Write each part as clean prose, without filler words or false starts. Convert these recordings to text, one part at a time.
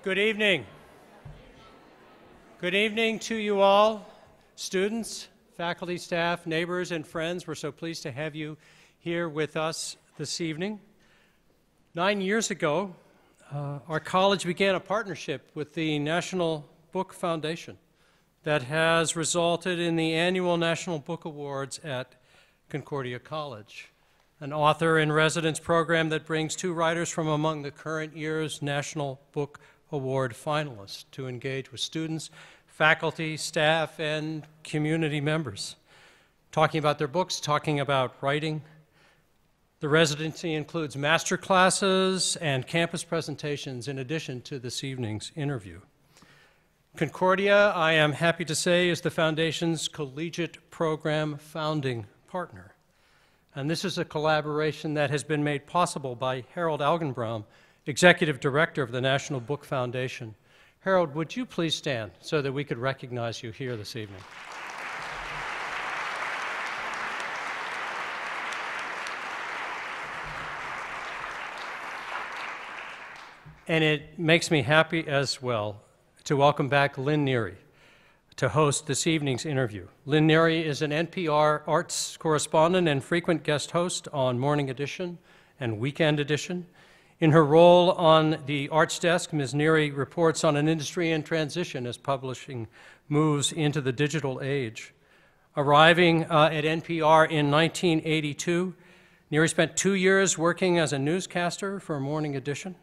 Good evening. Good evening to you all, students, faculty, staff, neighbors, and friends. We're so pleased to have you here with us this evening. 9 years ago, our college began a partnership with the National Book Foundation that has resulted in the annual National Book Awards at Concordia College, an author-in-residence program that brings 2 writers from among the current year's National Book Award finalists to engage with students, faculty, staff, and community members, talking about their books, talking about writing. The residency includes master classes and campus presentations in addition to this evening's interview. Concordia, I am happy to say, is the Foundation's collegiate program founding partner. And this is a collaboration that has been made possible by Harold Algenbraum, Executive Director of the National Book Foundation. Harold, would you please stand so that we could recognize you here this evening? And it makes me happy as well to welcome back Lynn Neary to host this evening's interview. Lynn Neary is an NPR arts correspondent and frequent guest host on Morning Edition and Weekend Edition. In her role on the arts desk, Ms. Neary reports on an industry in transition as publishing moves into the digital age. Arriving at NPR in 1982, Neary spent 2 years working as a newscaster for Morning Edition.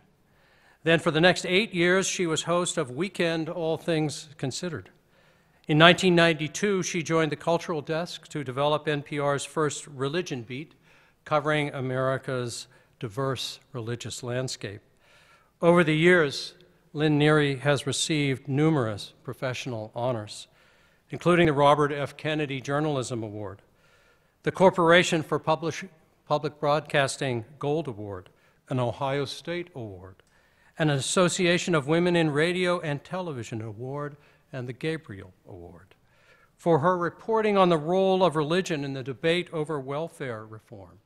Then for the next 8 years, she was host of Weekend All Things Considered. In 1992, she joined the cultural desk to develop NPR's first religion beat, covering America's diverse religious landscape. Over the years, Lynn Neary has received numerous professional honors, including the Robert F. Kennedy Journalism Award, the Corporation for Public Broadcasting Gold Award, an Ohio State Award, an Association of Women in Radio and Television Award, and the Gabriel Award, for her reporting on the role of religion in the debate over welfare reform.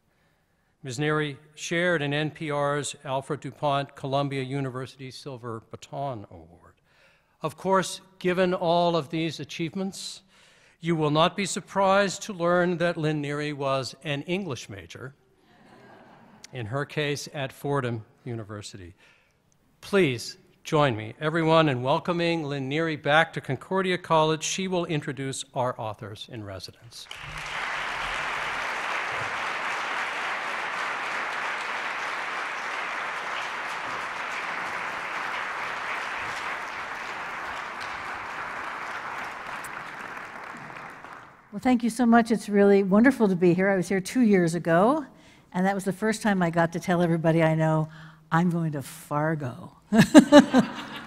Ms. Neary shared in NPR's Alfred DuPont Columbia University Silver Baton Award. Of course, given all of these achievements, you will not be surprised to learn that Lynn Neary was an English major, in her case at Fordham University. Please join me, everyone, in welcoming Lynn Neary back to Concordia College. She will introduce our authors in residence. Well, thank you so much. It's really wonderful to be here. I was here 2 years ago, and that was the first time I got to tell everybody I know I'm going to Fargo, which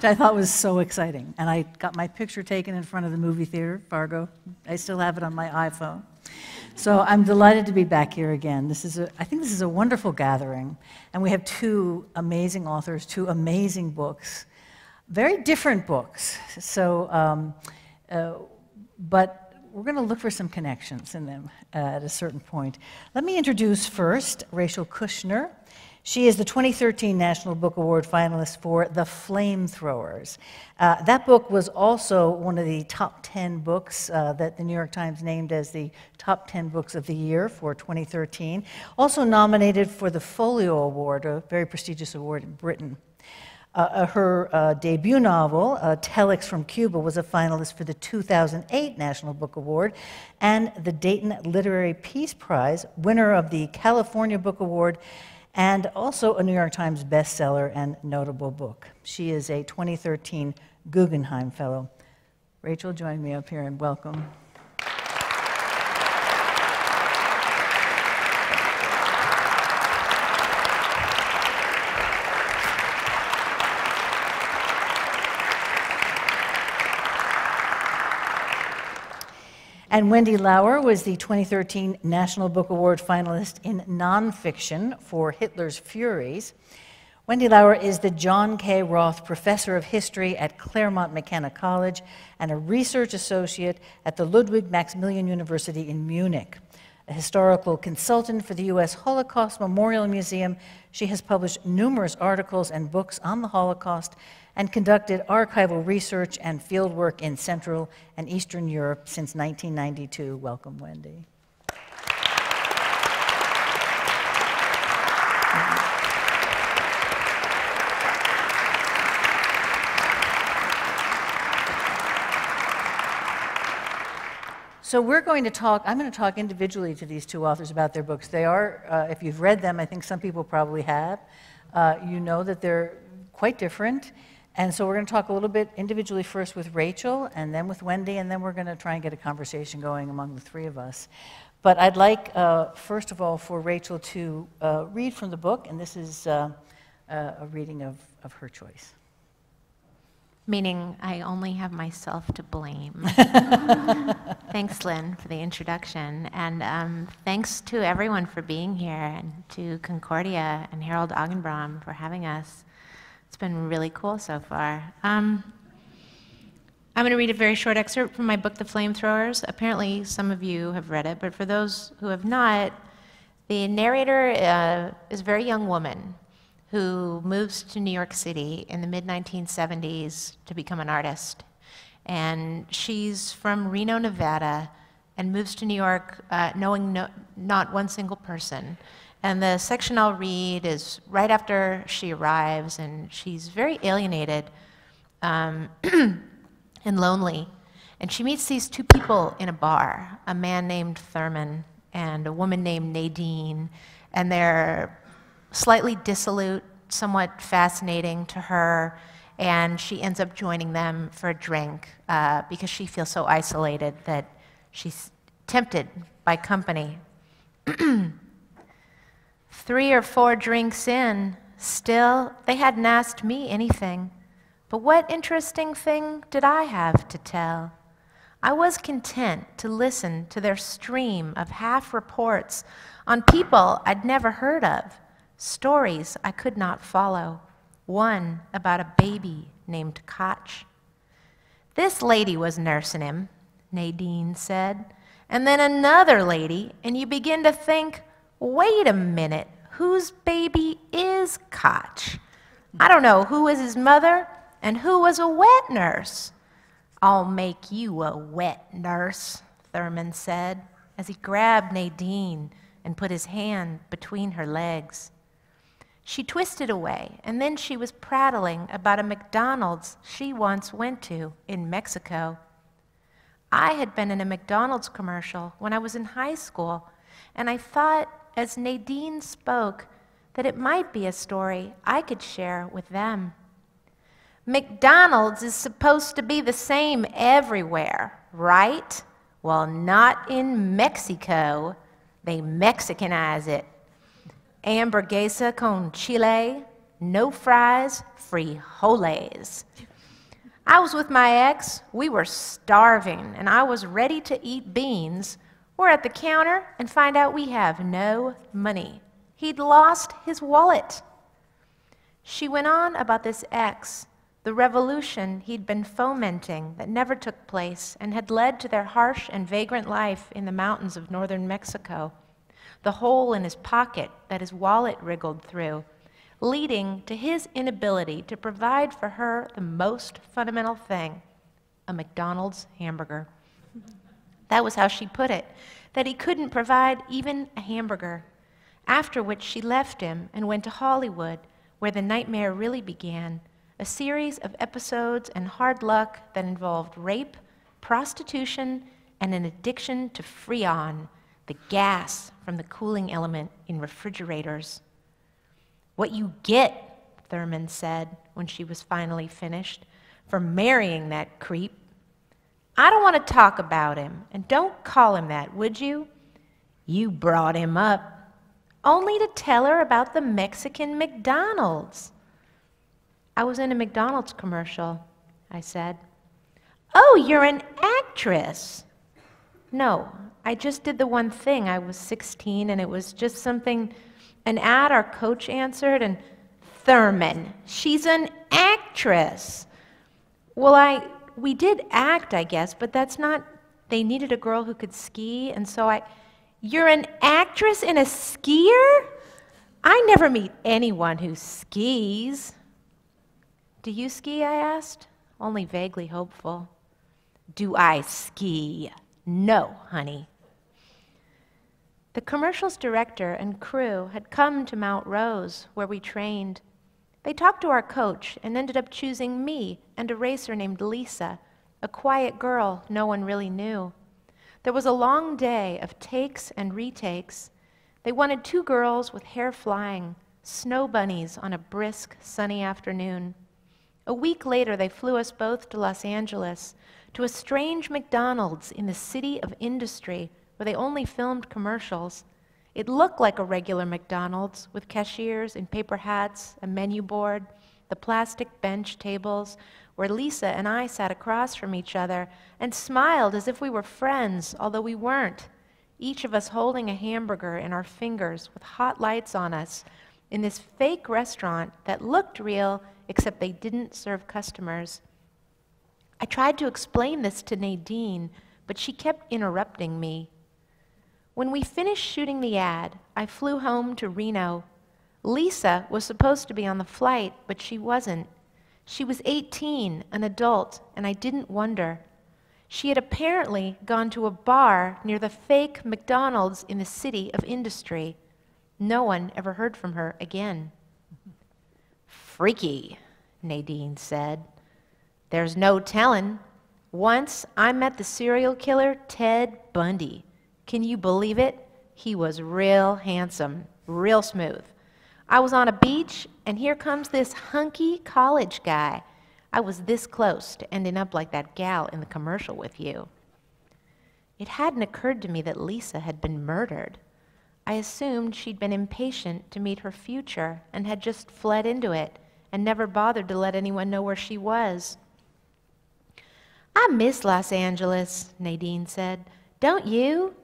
I thought was so exciting. And I got my picture taken in front of the movie theater, Fargo. I still have it on my iPhone. So I'm delighted to be back here again. I think this is a wonderful gathering, and we have 2 amazing authors, 2 amazing books, very different books. So, but we're going to look for some connections in them at a certain point. Let me introduce first Rachel Kushner. She is the 2013 National Book Award finalist for The Flamethrowers. That book was also one of the top 10 books that the New York Times named as the top 10 books of the year for 2013. Also nominated for the Folio Award, a very prestigious award in Britain. Her debut novel, Telex from Cuba, was a finalist for the 2008 National Book Award and the Dayton Literary Peace Prize, winner of the California Book Award, and also a New York Times bestseller and notable book. She is a 2013 Guggenheim Fellow. Rachel, join me up here and welcome. And Wendy Lauer was the 2013 National Book Award finalist in nonfiction for Hitler's Furies. Wendy Lauer is the John K. Roth Professor of History at Claremont McKenna College and a research associate at the Ludwig Maximilian University in Munich. a historical consultant for the U.S. Holocaust Memorial Museum. She has published numerous articles and books on the Holocaust and conducted archival research and fieldwork in Central and Eastern Europe since 1992. Welcome, Wendy. So we're going to talk, I'm going to talk individually to these two authors about their books. They are, if you've read them, I think some people probably have, you know that they're quite different. And so we're going to talk a little bit individually first with Rachel, and then with Wendy, and then we're going to try and get a conversation going among the three of us. But I'd like, first of all, for Rachel to read from the book, and this is a reading of her choice. Meaning I only have myself to blame. Thanks, Lynn, for the introduction. And thanks to everyone for being here, and to Concordia and Harold Augenbraum for having us. It's been really cool so far. I'm going to read a very short excerpt from my book, The Flamethrowers. Apparently, some of you have read it, but for those who have not, the narrator is a very young woman who moves to New York City in the mid-1970s to become an artist. And she's from Reno, Nevada, and moves to New York knowing not one single person. And the section I'll read is right after she arrives, and she's very alienated and lonely. And she meets these two people in a bar, a man named Thurman and a woman named Nadine, and they're slightly dissolute, somewhat fascinating to her, and she ends up joining them for a drink because she feels so isolated that she's tempted by company. 3 or 4 drinks in, still, they hadn't asked me anything. But what interesting thing did I have to tell? I was content to listen to their stream of half-reports on people I'd never heard of, stories I could not follow, one about a baby named Koch. This lady was nursing him, Nadine said, and then another lady, and you begin to think, wait a minute, whose baby is Koch? I don't know who was his mother and who was a wet nurse. I'll make you a wet nurse, Thurman said, as he grabbed Nadine and put his hand between her legs. She twisted away, and then she was prattling about a McDonald's she once went to in Mexico. I had been in a McDonald's commercial when I was in high school, and I thought, as Nadine spoke, that it might be a story I could share with them. McDonald's is supposed to be the same everywhere, right? Well, not in Mexico. They Mexicanize it. Hamburguesa con chile, no fries, frijoles. I was with my ex. We were starving, and I was ready to eat beans. We're at the counter and find out we have no money. He'd lost his wallet. She went on about this ex, the revolution he'd been fomenting that never took place and had led to their harsh and vagrant life in the mountains of northern Mexico, the hole in his pocket that his wallet wriggled through, leading to his inability to provide for her the most fundamental thing, a McDonald's hamburger. That was how she put it, that he couldn't provide even a hamburger, after which she left him and went to Hollywood, where the nightmare really began, a series of episodes and hard luck that involved rape, prostitution, and an addiction to Freon, the gas from the cooling element in refrigerators. What you get, Thurman said when she was finally finished, for marrying that creep. I don't want to talk about him, and don't call him that, would you? You brought him up, only to tell her about the Mexican McDonald's. I was in a McDonald's commercial, I said. Oh, you're an actress. No, I just did the one thing. I was 16, and it was just something, an ad our coach answered, and Thurman, she's an actress. Well, we did act, I guess, but that's not, they needed a girl who could ski, and so You're an actress and a skier? I never meet anyone who skis. Do you ski, I asked, only vaguely hopeful. Do I ski? No, honey. The commercial's director and crew had come to Mount Rose, where we trained. They talked to our coach and ended up choosing me and a racer named Lisa, a quiet girl no one really knew. There was a long day of takes and retakes. They wanted 2 girls with hair flying, snow bunnies on a brisk, sunny afternoon. A week later, they flew us both to Los Angeles, to a strange McDonald's in the city of industry where they only filmed commercials. It looked like a regular McDonald's with cashiers in paper hats, a menu board, the plastic bench tables where Lisa and I sat across from each other and smiled as if we were friends, although we weren't, each of us holding a hamburger in our fingers with hot lights on us in this fake restaurant that looked real, except they didn't serve customers. I tried to explain this to Nadine, but she kept interrupting me. When we finished shooting the ad, I flew home to Reno. Lisa was supposed to be on the flight, but she wasn't. She was 18, an adult, and I didn't wonder. She had apparently gone to a bar near the fake McDonald's in the city of industry. No one ever heard from her again. Freaky, Nadine said. There's no telling. Once I met the serial killer Ted Bundy. Can you believe it? He was real handsome, real smooth. I was on a beach, and here comes this hunky college guy. I was this close to ending up like that gal in the commercial with you. It hadn't occurred to me that Lisa had been murdered. I assumed she'd been impatient to meet her future and had just fled into it and never bothered to let anyone know where she was. I miss Los Angeles, Nadine said. Don't you?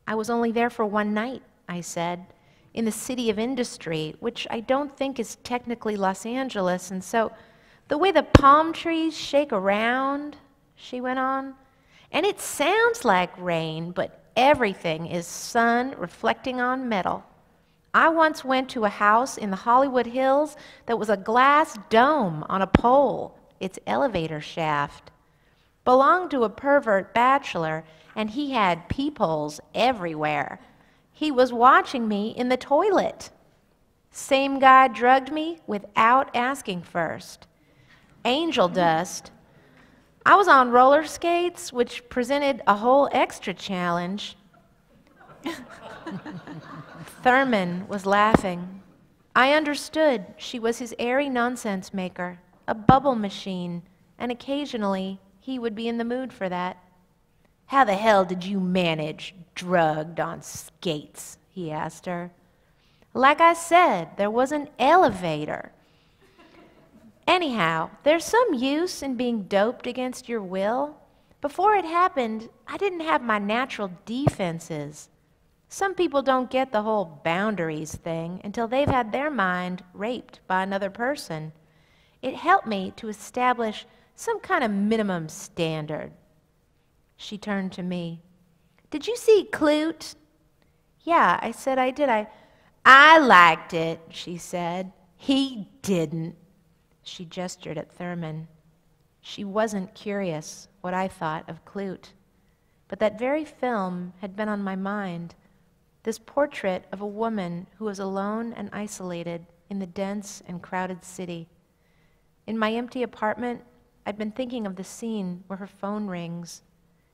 I was only there for one night, I said, in the city of industry, which I don't think is technically Los Angeles, and so the way the palm trees shake around, she went on, and it sounds like rain, but everything is sun reflecting on metal. I once went to a house in the Hollywood Hills that was a glass dome on a pole, its elevator shaft. Belonged to a pervert bachelor, and he had peepholes everywhere. He was watching me in the toilet. Same guy drugged me without asking first. Angel dust. I was on roller skates, which presented a whole extra challenge. Thurman was laughing. I understood she was his airy nonsense maker, a bubble machine, and occasionally he would be in the mood for that. How the hell did you manage drugged on skates? He asked her. Like I said, there was an elevator. Anyhow, there's some use in being doped against your will. Before it happened, I didn't have my natural defenses. Some people don't get the whole boundaries thing until they've had their mind raped by another person. It helped me to establish some kind of minimum standard. She turned to me. Did you see Clute? Yeah, I said I did. I liked it, she said. He didn't. She gestured at Thurman. She wasn't curious what I thought of Clute. But that very film had been on my mind. This portrait of a woman who was alone and isolated in the dense and crowded city. In my empty apartment, I'd been thinking of the scene where her phone rings.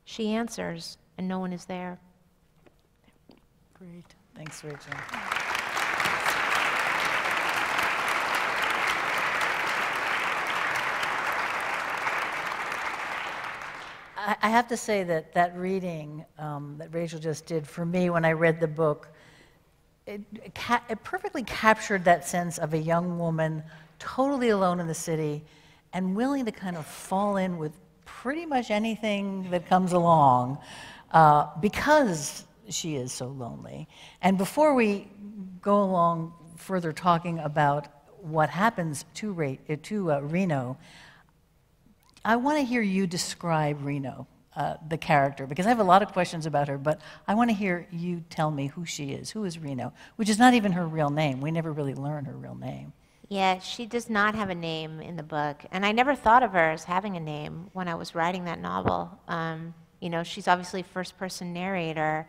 She answers, and no one is there. Great. Thanks, Rachel. I have to say that that reading that Rachel just did for me when I read the book, it perfectly captured that sense of a young woman totally alone in the city and willing to kind of fall in with pretty much anything that comes along because she is so lonely. And before we go along further talking about what happens to Reno, I want to hear you describe Reno. the character, because I have a lot of questions about her, but I want to hear you tell me who she is. Who is Reno? Which is not even her real name. We never really learn her real name. Yeah, she does not have a name in the book, and I never thought of her as having a name when I was writing that novel. You know, she's obviously first-person narrator,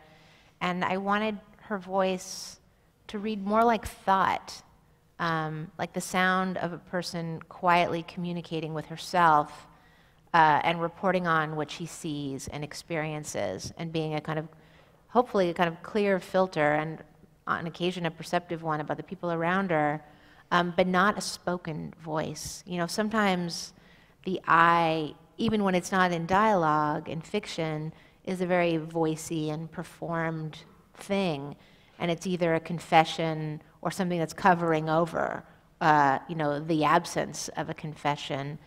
and I wanted her voice to read more like thought, like the sound of a person quietly communicating with herself and reporting on what she sees and experiences, and being a kind of, hopefully, a kind of clear filter, and on occasion a perceptive one about the people around her. But not a spoken voice. You know, sometimes the I, even when it's not in dialogue, in fiction, is a very voicey and performed thing. And it's either a confession or something that's covering over, you know, the absence of a confession.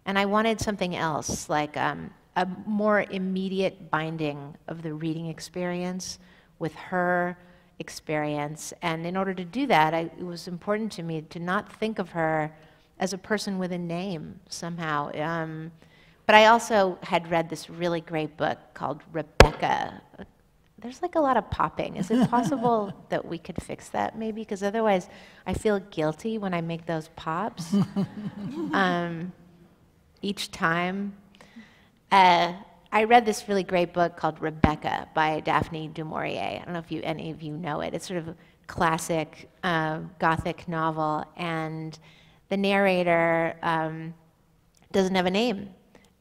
And I wanted something else, like a more immediate binding of the reading experience with her experience. And in order to do that, it was important to me to not think of her as a person with a name somehow. But I also had read this really great book called Rebecca. There's like a lot of popping. Is it possible that we could fix that maybe? Because otherwise I feel guilty when I make those pops each time. I read this really great book called Rebecca by Daphne du Maurier. I don't know if any of you know it. It's sort of a classic Gothic novel, and the narrator doesn't have a name.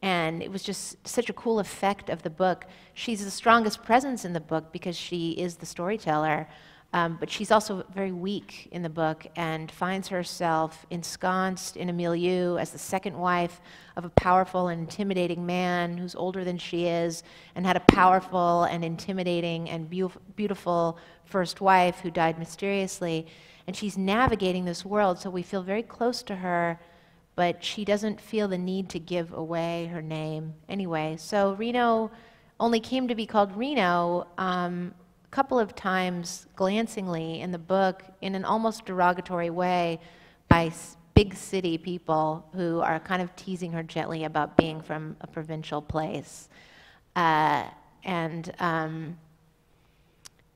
And it was just such a cool effect of the book. She's the strongest presence in the book because she is the storyteller, but she's also very weak in the book and finds herself ensconced in a milieu as the second wife of a powerful and intimidating man who's older than she is, and had a powerful and intimidating and beautiful first wife who died mysteriously. And she's navigating this world, so we feel very close to her, but she doesn't feel the need to give away her name anyway. So Reno only came to be called Reno a couple of times glancingly in the book in an almost derogatory way by big city people who are kind of teasing her gently about being from a provincial place.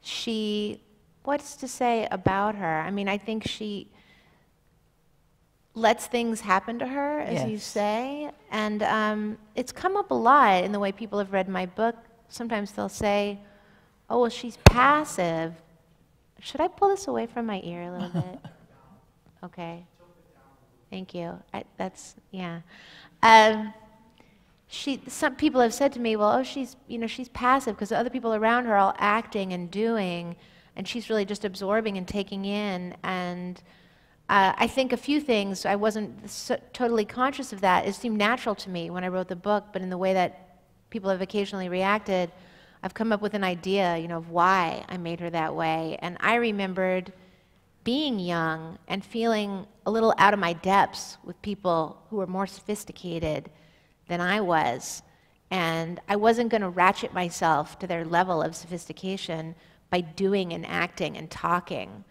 She, what's to say about her? I mean, I think she lets things happen to her, as you say, and it's come up a lot in the way people have read my book. Sometimes they'll say, oh, well, she's passive. Should I pull this away from my ear a little bit? Okay. Thank you. Some people have said to me, well, oh, she's passive because the other people around her are all acting and doing, and she's really just absorbing and taking in. And I think a few things, I wasn't totally conscious of that. It seemed natural to me when I wrote the book, but in the way that people have occasionally reacted, I've come up with an idea, of why I made her that way. And I remembered being young and feeling a little out of my depths with people who were more sophisticated than I was. And I wasn't going to ratchet myself to their level of sophistication by doing and acting and talking.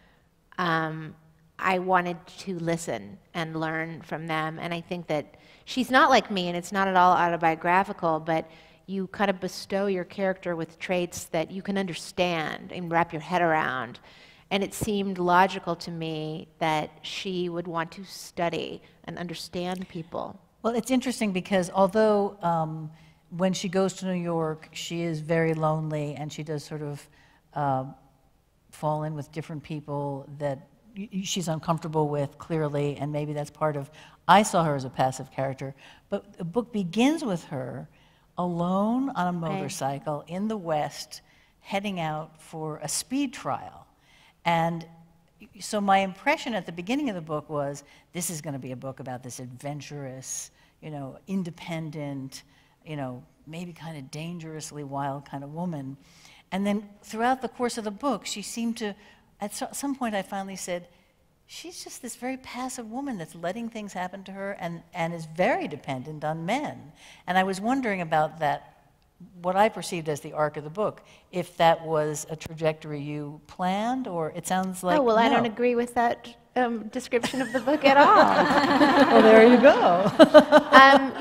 I wanted to listen and learn from them. And I think that she's not like me, and it's not at all autobiographical, but you kind of bestow your character with traits that you can understand and wrap your head around. And it seemed logical to me that she would want to study and understand people. Well, it's interesting because although when she goes to New York, she is very lonely, and she does sort of fall in with different people that she's uncomfortable with, clearly, and maybe that's part of, I saw her as a passive character, but the book begins with her alone on a motorcycle in the West, heading out for a speed trial. And so my impression at the beginning of the book was, this is going to be a book about this adventurous, independent, maybe kind of dangerously wild kind of woman. And then throughout the course of the book, she seemed to, at some point I finally said, she's just this very passive woman that's letting things happen to her and is very dependent on men. And I was wondering about that what I perceived as the arc of the book, if that was a trajectory you planned, or it sounds like Oh, well, I no. don't agree with that description of the book at all. Well, there you go.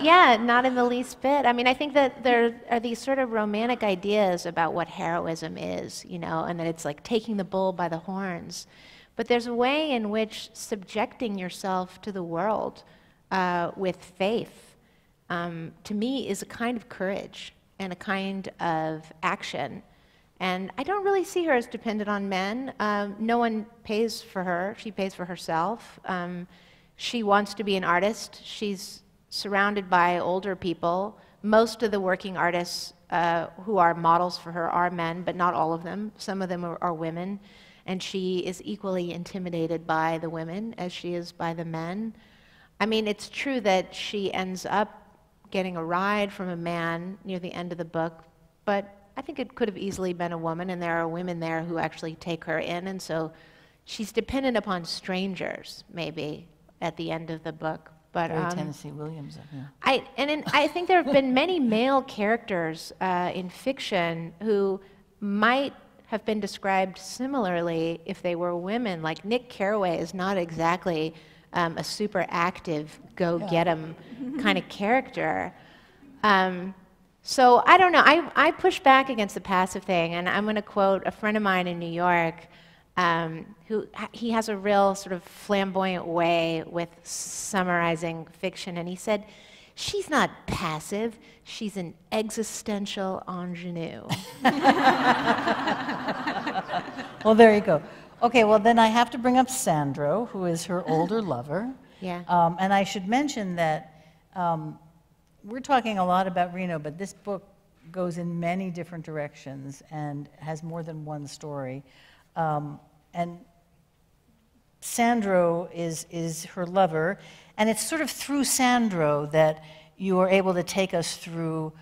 Yeah, not in the least bit. I mean, I think that there are these sort of romantic ideas about what heroism is, you know, and that it's like taking the bull by the horns. But there's a way in which subjecting yourself to the world with faith, to me, is a kind of courage and a kind of action. And I don't really see her as dependent on men. No one pays for her. She pays for herself. She wants to be an artist. She's surrounded by older people. Most of the working artists who are models for her are men, but not all of them. Some of them are women. And she is equally intimidated by the women as she is by the men. I mean, it's true that she ends up getting a ride from a man near the end of the book, but I think it could have easily been a woman, and there are women there who actually take her in, and so she's dependent upon strangers, maybe, at the end of the book. But Very Tennessee Williams. Yeah. I think there have been many male characters in fiction who might have been described similarly if they were women. Like Nick Carraway is not exactly a super active, go-get-'em kind of character. So I don't know. I push back against the passive thing, and I'm going to quote a friend of mine in New York he has a real sort of flamboyant way with summarizing fiction, and he said, "She's not passive, she's an existential ingenue." Well, there you go. Okay, well then I have to bring up Sandro, who is her older lover. Yeah. And I should mention that we're talking a lot about Reno, but this book goes in many different directions and has more than one story. And Sandro is her lover, and it's sort of through Sandro that you are able to take us through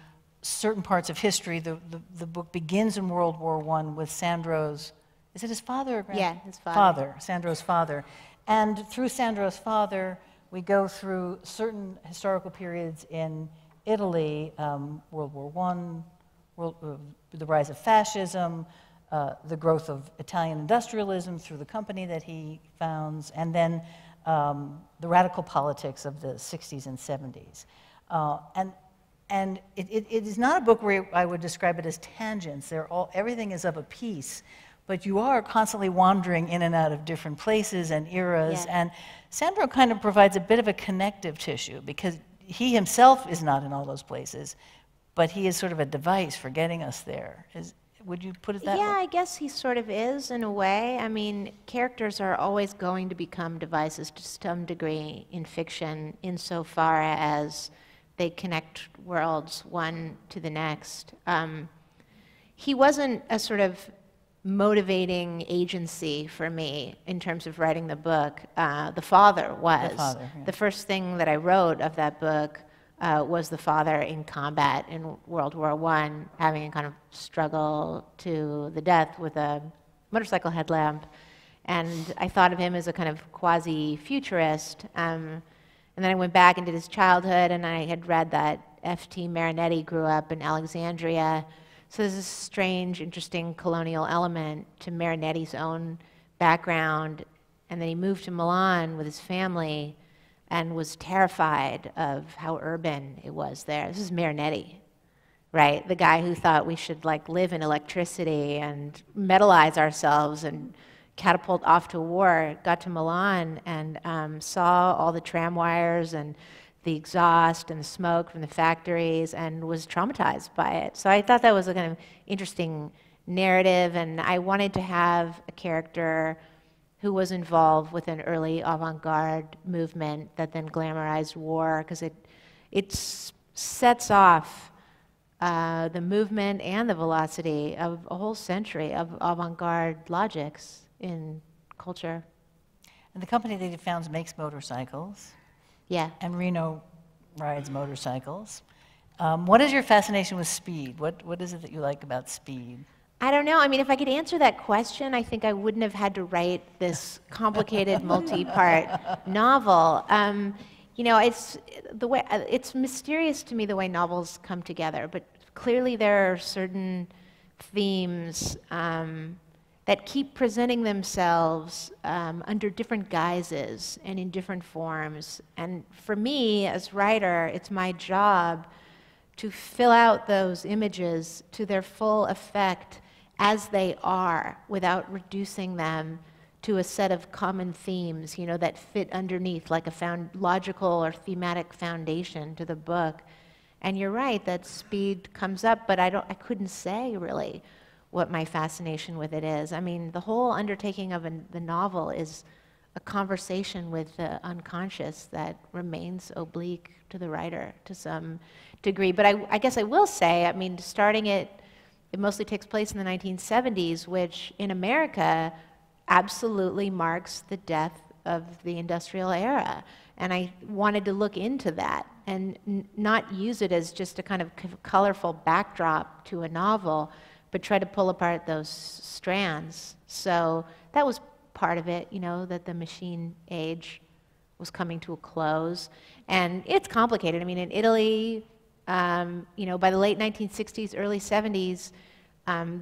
certain parts of history. The book begins in World War I with Sandro's, is it his father or grandfather? Yeah, his father. Sandro's father. And through Sandro's father, we go through certain historical periods in Italy, World War I, the rise of fascism, the growth of Italian industrialism through the company that he founds, and then the radical politics of the 60s and 70s. And it is not a book where I would describe it as tangents. Everything is of a piece, but you are constantly wandering in and out of different places and eras. Yeah. And Sandro kind of provides a bit of a connective tissue because he himself is not in all those places, but he is sort of a device for getting us there. Would you put it that way? Yeah, I guess he sort of is in a way. I mean, characters are always going to become devices to some degree in fiction insofar as they connect worlds one to the next. He wasn't a sort of motivating agency for me in terms of writing the book. The father was. The father, yeah. The first thing that I wrote of that book was the father in combat in World War I, having a kind of struggle to the death with a motorcycle headlamp. And I thought of him as a kind of quasi-futurist. And then I went back and did his childhood, and I had read that F.T. Marinetti grew up in Alexandria. So there's this strange, interesting colonial element to Marinetti's own background. And then he moved to Milan with his family and was terrified of how urban it was there. This is Marinetti, right? The guy who thought we should like live in electricity and metallize ourselves and catapult off to war, got to Milan and saw all the tram wires and the exhaust and the smoke from the factories and was traumatized by it. So I thought that was a kind of interesting narrative, and I wanted to have a character who was involved with an early avant-garde movement that then glamorized war, because it sets off the movement and the velocity of a whole century of avant-garde logics in culture. And the company that he founds makes motorcycles. Yeah. And Reno rides motorcycles. What is your fascination with speed? What is it that you like about speed? I don't know. I mean, if I could answer that question, I think I wouldn't have had to write this complicated multi-part novel. You know, it's mysterious to me the way novels come together, but clearly there are certain themes that keep presenting themselves under different guises and in different forms. And for me, as writer, it's my job to fill out those images to their full effect as they are, without reducing them to a set of common themes, you know, that fit underneath like a logical or thematic foundation to the book. And you're right that speed comes up, but I couldn't say really what my fascination with it is. I mean, the whole undertaking of the novel is a conversation with the unconscious that remains oblique to the writer to some degree. But I guess I will say, I mean, starting it mostly takes place in the 1970s, which in America absolutely marks the death of the industrial era. And I wanted to look into that and not use it as just a kind of colorful backdrop to a novel, but try to pull apart those strands. So that was part of it, you know, that the machine age was coming to a close. And it's complicated. I mean, in Italy, you know, by the late 1960s, early 70s,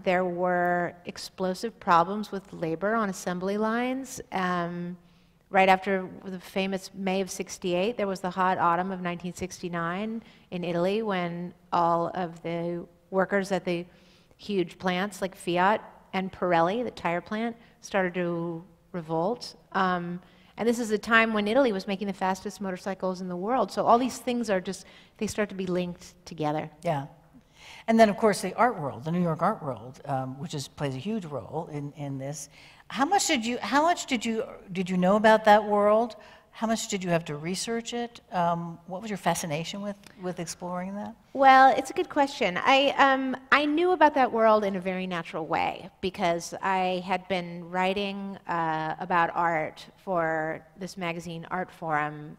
there were explosive problems with labor on assembly lines. Right after the famous May of '68, there was the hot autumn of 1969 in Italy, when all of the workers at the huge plants like Fiat and Pirelli, the tire plant, started to revolt. And this is a time when Italy was making the fastest motorcycles in the world. So all these things are just, they start to be linked together. Yeah. And then, of course, the art world, the New York art world, which plays a huge role in this. How much did you know about that world? How much did you have to research it? What was your fascination with exploring that? Well, it's a good question. I knew about that world in a very natural way because I had been writing about art for this magazine, Art Forum,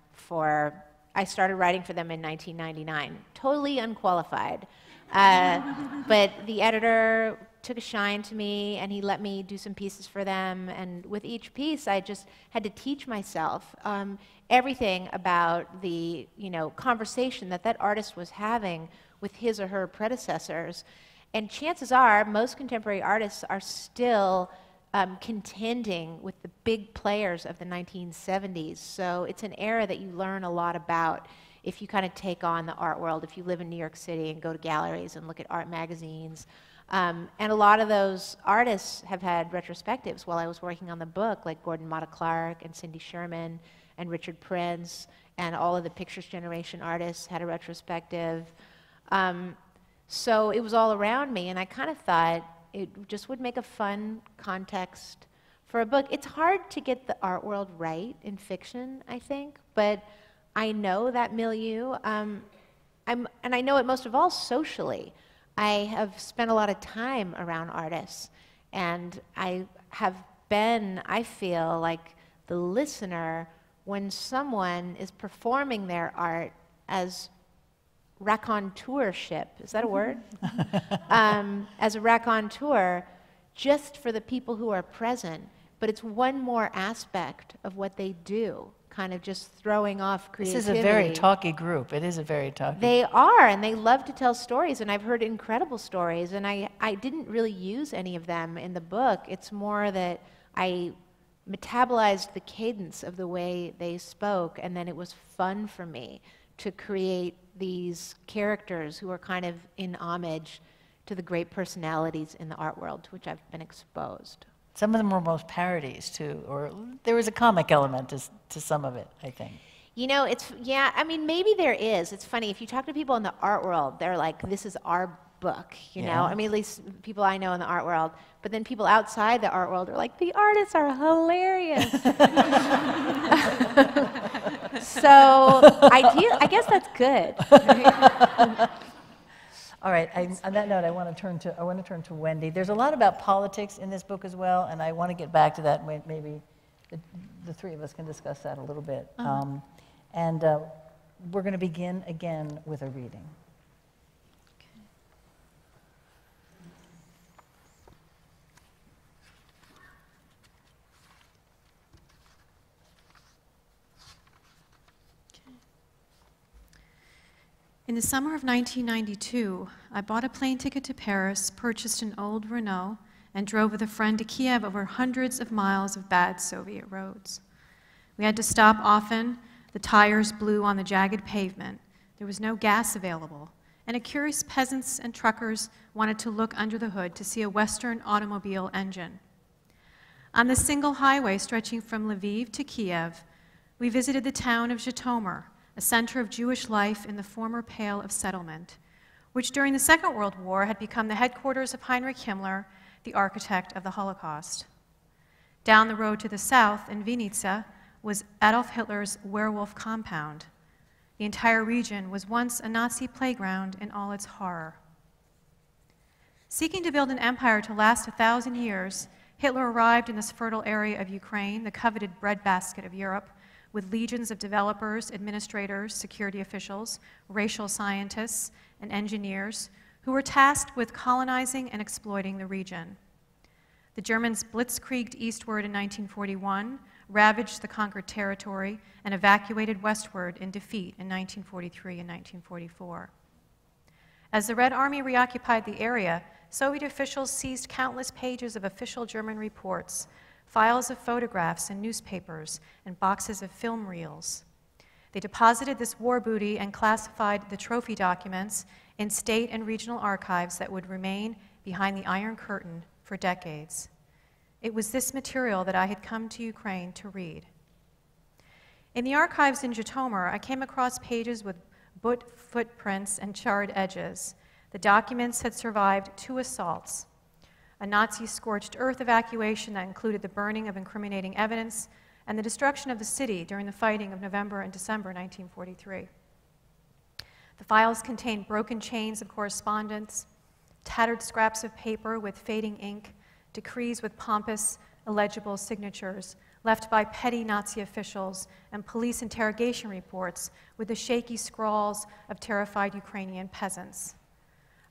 I started writing for them in 1999, totally unqualified. But the editor took a shine to me, and he let me do some pieces for them. And with each piece, I just had to teach myself everything about the conversation that artist was having with his or her predecessors. And chances are, most contemporary artists are still contending with the big players of the 1970s. So it's an era that you learn a lot about if you kind of take on the art world, if you live in New York City and go to galleries and look at art magazines. And a lot of those artists have had retrospectives while I was working on the book, like Gordon Matta Clark and Cindy Sherman and Richard Prince, and all of the Pictures Generation artists had a retrospective. So it was all around me, and I kind of thought it just would make a fun context for a book. It's hard to get the art world right in fiction, I think, but I know that milieu, and I know it most of all socially. I have spent a lot of time around artists, and I have been, I feel like, the listener when someone is performing their art as raconteurship. Is that a word? As a raconteur, just for the people who are present, but it's one more aspect of what they do, kind of just throwing off creativity. This is a very talky group. It is a very talky They are, and they love to tell stories, and I've heard incredible stories, and I didn't really use any of them in the book. It's more that I metabolized the cadence of the way they spoke, and then it was fun for me to create these characters who are kind of in homage to the great personalities in the art world to which I've been exposed. Some of them were almost parodies, too, or there was a comic element to some of it, I think. You know, yeah, I mean, maybe there is. It's funny, if you talk to people in the art world, they're like, this is our book, you know? I mean, at least people I know in the art world. But then people outside the art world are like, the artists are hilarious. So I guess that's good. All right. On that note, I want to turn to Wendy. There's a lot about politics in this book as well, and I want to get back to that. Maybe the three of us can discuss that a little bit. And we're going to begin again with a reading. In the summer of 1992, I bought a plane ticket to Paris, purchased an old Renault, and drove with a friend to Kiev over hundreds of miles of bad Soviet roads. We had to stop often. The tires blew on the jagged pavement. There was no gas available, and curious peasants and truckers wanted to look under the hood to see a Western automobile engine. On the single highway stretching from Lviv to Kiev, we visited the town of Zhytomyr, a center of Jewish life in the former Pale of Settlement, which during the Second World War had become the headquarters of Heinrich Himmler, the architect of the Holocaust. Down the road to the south, in Vinica, was Adolf Hitler's werewolf compound. The entire region was once a Nazi playground in all its horror. Seeking to build an empire to last 1,000 years, Hitler arrived in this fertile area of Ukraine, the coveted breadbasket of Europe, with legions of developers, administrators, security officials, racial scientists, and engineers who were tasked with colonizing and exploiting the region. The Germans blitzkrieged eastward in 1941, ravaged the conquered territory, and evacuated westward in defeat in 1943 and 1944. As the Red Army reoccupied the area, Soviet officials seized countless pages of official German reports, files of photographs and newspapers, and boxes of film reels. They deposited this war booty and classified the trophy documents in state and regional archives that would remain behind the Iron Curtain for decades. It was this material that I had come to Ukraine to read. In the archives in Zhytomyr, I came across pages with boot footprints and charred edges. The documents had survived 2 assaults, a Nazi scorched earth evacuation that included the burning of incriminating evidence, and the destruction of the city during the fighting of November and December 1943. The files contained broken chains of correspondence, tattered scraps of paper with fading ink, decrees with pompous, illegible signatures left by petty Nazi officials, and police interrogation reports with the shaky scrawls of terrified Ukrainian peasants.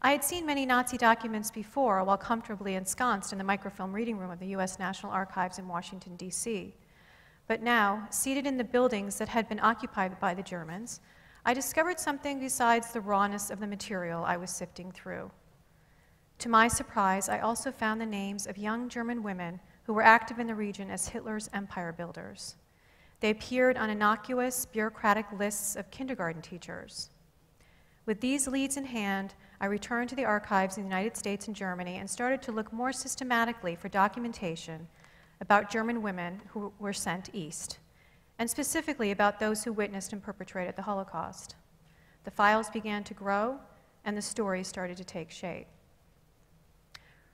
I had seen many Nazi documents before while comfortably ensconced in the microfilm reading room of the U.S. National Archives in Washington, D.C. But now, seated in the buildings that had been occupied by the Germans, I discovered something besides the rawness of the material I was sifting through. To my surprise, I also found the names of young German women who were active in the region as Hitler's empire builders. They appeared on innocuous, bureaucratic lists of kindergarten teachers. With these leads in hand, I returned to the archives in the United States and Germany and started to look more systematically for documentation about German women who were sent east, and specifically about those who witnessed and perpetrated the Holocaust. The files began to grow, and the stories started to take shape.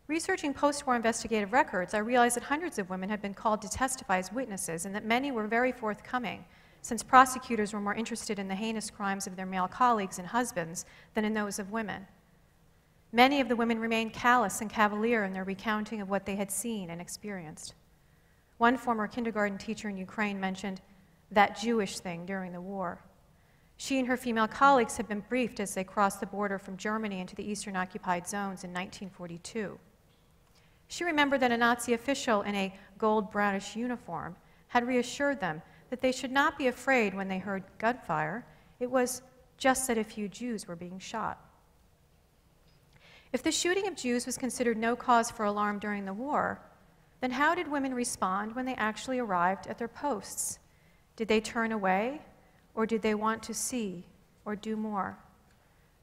Researching post-war investigative records, I realized that hundreds of women had been called to testify as witnesses, and that many were very forthcoming, since prosecutors were more interested in the heinous crimes of their male colleagues and husbands than in those of women. Many of the women remained callous and cavalier in their recounting of what they had seen and experienced. One former kindergarten teacher in Ukraine mentioned that Jewish thing during the war. She and her female colleagues had been briefed as they crossed the border from Germany into the eastern occupied zones in 1942. She remembered that a Nazi official in a gold-brownish uniform had reassured them that they should not be afraid when they heard gunfire. It was just that a few Jews were being shot. If the shooting of Jews was considered no cause for alarm during the war, then how did women respond when they actually arrived at their posts? Did they turn away, or did they want to see or do more?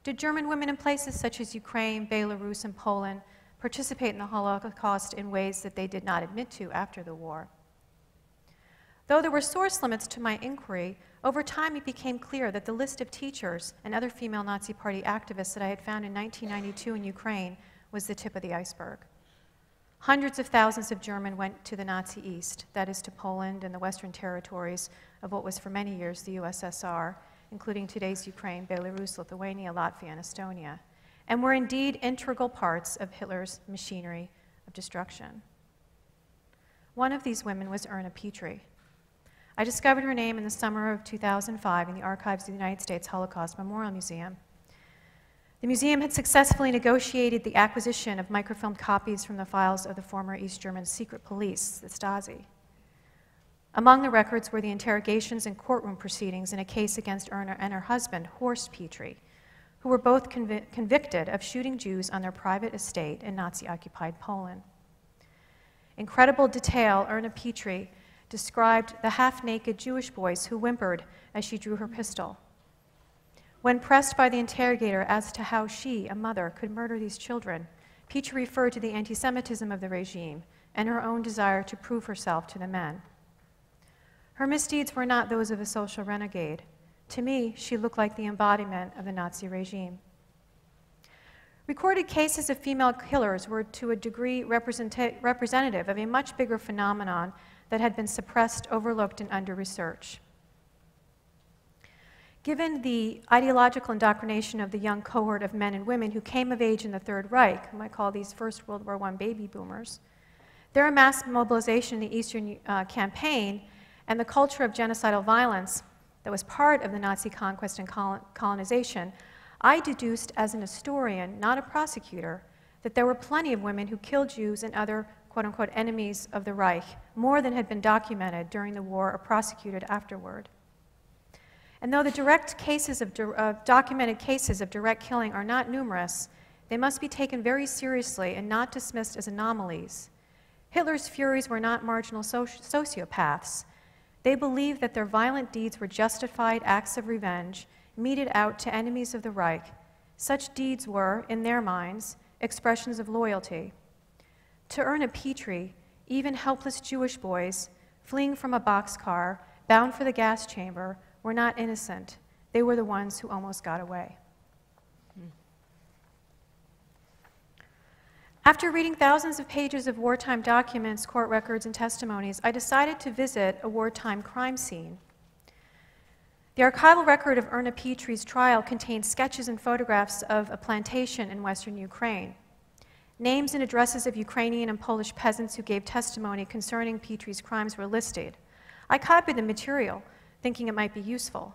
Did German women in places such as Ukraine, Belarus, and Poland participate in the Holocaust in ways that they did not admit to after the war? Though there were source limits to my inquiry, over time it became clear that the list of teachers and other female Nazi Party activists that I had found in 1992 in Ukraine was the tip of the iceberg. Hundreds of thousands of Germans went to the Nazi East, that is to Poland and the Western territories of what was for many years the USSR, including today's Ukraine, Belarus, Lithuania, Latvia, and Estonia, and were indeed integral parts of Hitler's machinery of destruction. One of these women was Erna Petry. I discovered her name in the summer of 2005 in the archives of the United States Holocaust Memorial Museum. The museum had successfully negotiated the acquisition of microfilmed copies from the files of the former East German secret police, the Stasi. Among the records were the interrogations and courtroom proceedings in a case against Erna and her husband, Horst Petry, who were both convicted of shooting Jews on their private estate in Nazi-occupied Poland. In incredible detail, Erna Petry described the half-naked Jewish boys who whimpered as she drew her pistol. When pressed by the interrogator as to how she, a mother, could murder these children, Petry referred to the anti-Semitism of the regime and her own desire to prove herself to the men. Her misdeeds were not those of a social renegade. To me, she looked like the embodiment of the Nazi regime. Recorded cases of female killers were to a degree representative of a much bigger phenomenon that had been suppressed, overlooked, and under-researched. Given the ideological indoctrination of the young cohort of men and women who came of age in the Third Reich, whom I call these First World War I baby boomers, their mass mobilization in the Eastern Campaign and the culture of genocidal violence that was part of the Nazi conquest and colonization, I deduced as an historian, not a prosecutor, that there were plenty of women who killed Jews and other quote-unquote enemies of the Reich, more than had been documented during the war or prosecuted afterward. And though the documented cases of direct killing are not numerous, they must be taken very seriously and not dismissed as anomalies. Hitler's Furies were not marginal sociopaths. They believed that their violent deeds were justified acts of revenge meted out to enemies of the Reich. Such deeds were, in their minds, expressions of loyalty. To Erna Petry, even helpless Jewish boys fleeing from a boxcar, bound for the gas chamber, were not innocent. They were the ones who almost got away. After reading thousands of pages of wartime documents, court records, and testimonies, I decided to visit a wartime crime scene. The archival record of Erna Petry's trial contains sketches and photographs of a plantation in western Ukraine. Names and addresses of Ukrainian and Polish peasants who gave testimony concerning Petry's crimes were listed. I copied the material, thinking it might be useful.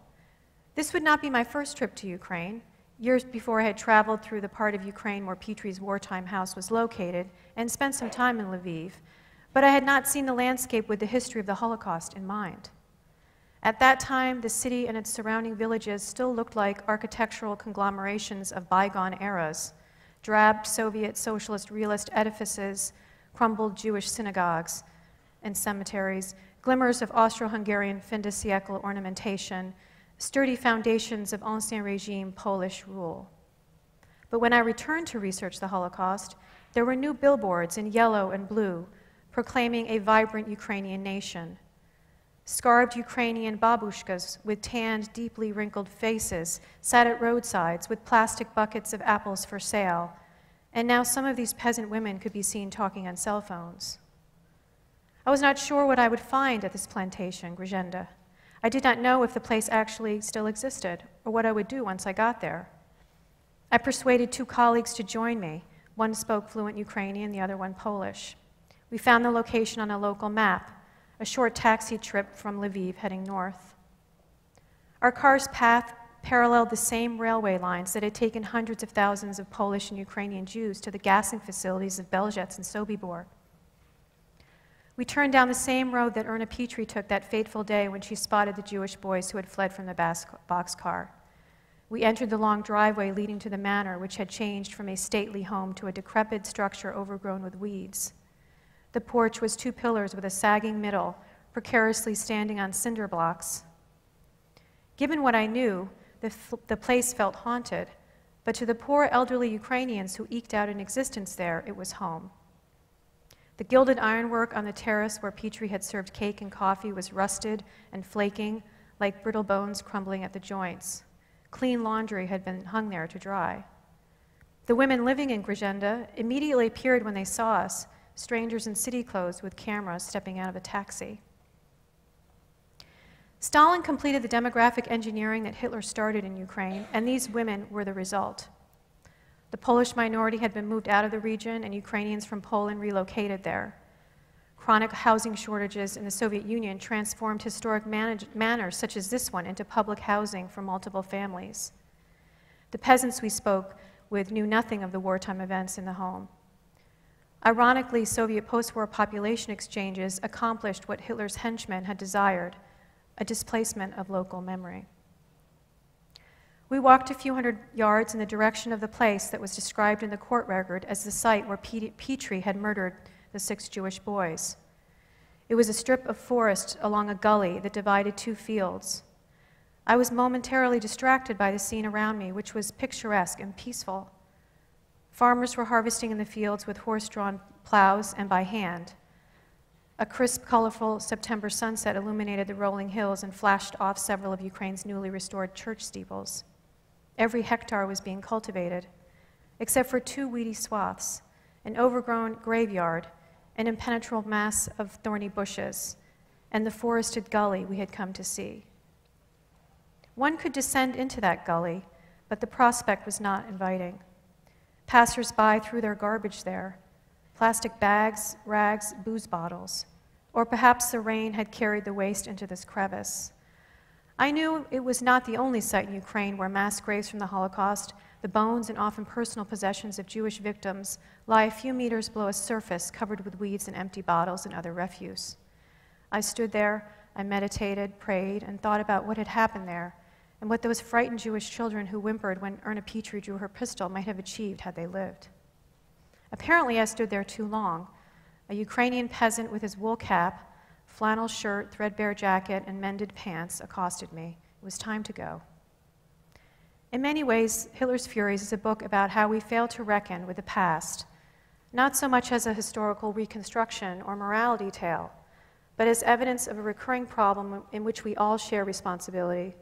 This would not be my first trip to Ukraine. Years before, I had traveled through the part of Ukraine where Petry's wartime house was located and spent some time in Lviv, but I had not seen the landscape with the history of the Holocaust in mind. At that time, the city and its surrounding villages still looked like architectural conglomerations of bygone eras: drab Soviet socialist realist edifices, crumbled Jewish synagogues and cemeteries, glimmers of Austro-Hungarian fin de siècle ornamentation, sturdy foundations of Ancien Regime Polish rule. But when I returned to research the Holocaust, there were new billboards in yellow and blue proclaiming a vibrant Ukrainian nation. Scarved Ukrainian babushkas with tanned, deeply wrinkled faces sat at roadsides with plastic buckets of apples for sale, and now some of these peasant women could be seen talking on cell phones. I was not sure what I would find at this plantation, Gruzhenda. I did not know if the place actually still existed or what I would do once I got there. I persuaded two colleagues to join me. One spoke fluent Ukrainian, the other one Polish. We found the location on a local map, a short taxi trip from Lviv heading north. Our car's path paralleled the same railway lines that had taken hundreds of thousands of Polish and Ukrainian Jews to the gassing facilities of Belzec and Sobibor. We turned down the same road that Erna Petry took that fateful day when she spotted the Jewish boys who had fled from the boxcar. We entered the long driveway leading to the manor, which had changed from a stately home to a decrepit structure overgrown with weeds. The porch was two pillars with a sagging middle, precariously standing on cinder blocks. Given what I knew, the place felt haunted, but to the poor elderly Ukrainians who eked out an existence there, it was home. The gilded ironwork on the terrace where Petry had served cake and coffee was rusted and flaking, like brittle bones crumbling at the joints. Clean laundry had been hung there to dry. The women living in Gruzhenda immediately appeared when they saw us, strangers in city clothes with cameras stepping out of a taxi. Stalin completed the demographic engineering that Hitler started in Ukraine, and these women were the result. The Polish minority had been moved out of the region, and Ukrainians from Poland relocated there. Chronic housing shortages in the Soviet Union transformed historic manors such as this one into public housing for multiple families. The peasants we spoke with knew nothing of the wartime events in the home. Ironically, Soviet post-war population exchanges accomplished what Hitler's henchmen had desired: a displacement of local memory. We walked a few hundred yards in the direction of the place that was described in the court record as the site where Petrie had murdered the 6 Jewish boys. It was a strip of forest along a gully that divided 2 fields. I was momentarily distracted by the scene around me, which was picturesque and peaceful. Farmers were harvesting in the fields with horse-drawn plows and by hand. A crisp, colorful September sunset illuminated the rolling hills and flashed off several of Ukraine's newly restored church steeples. Every hectare was being cultivated, except for 2 weedy swaths, an overgrown graveyard, an impenetrable mass of thorny bushes, and the forested gully we had come to see. One could descend into that gully, but the prospect was not inviting. Passers-by threw their garbage there, plastic bags, rags, booze bottles, or perhaps the rain had carried the waste into this crevice. I knew it was not the only site in Ukraine where mass graves from the Holocaust, the bones and often personal possessions of Jewish victims, lie a few meters below a surface covered with weeds and empty bottles and other refuse. I stood there, I meditated, prayed, and thought about what had happened there, and what those frightened Jewish children who whimpered when Erna Petrie drew her pistol might have achieved had they lived. Apparently, I stood there too long. A Ukrainian peasant with his wool cap, flannel shirt, threadbare jacket, and mended pants accosted me. It was time to go. In many ways, Hitler's Furies is a book about how we fail to reckon with the past, not so much as a historical reconstruction or morality tale, but as evidence of a recurring problem in which we all share responsibility.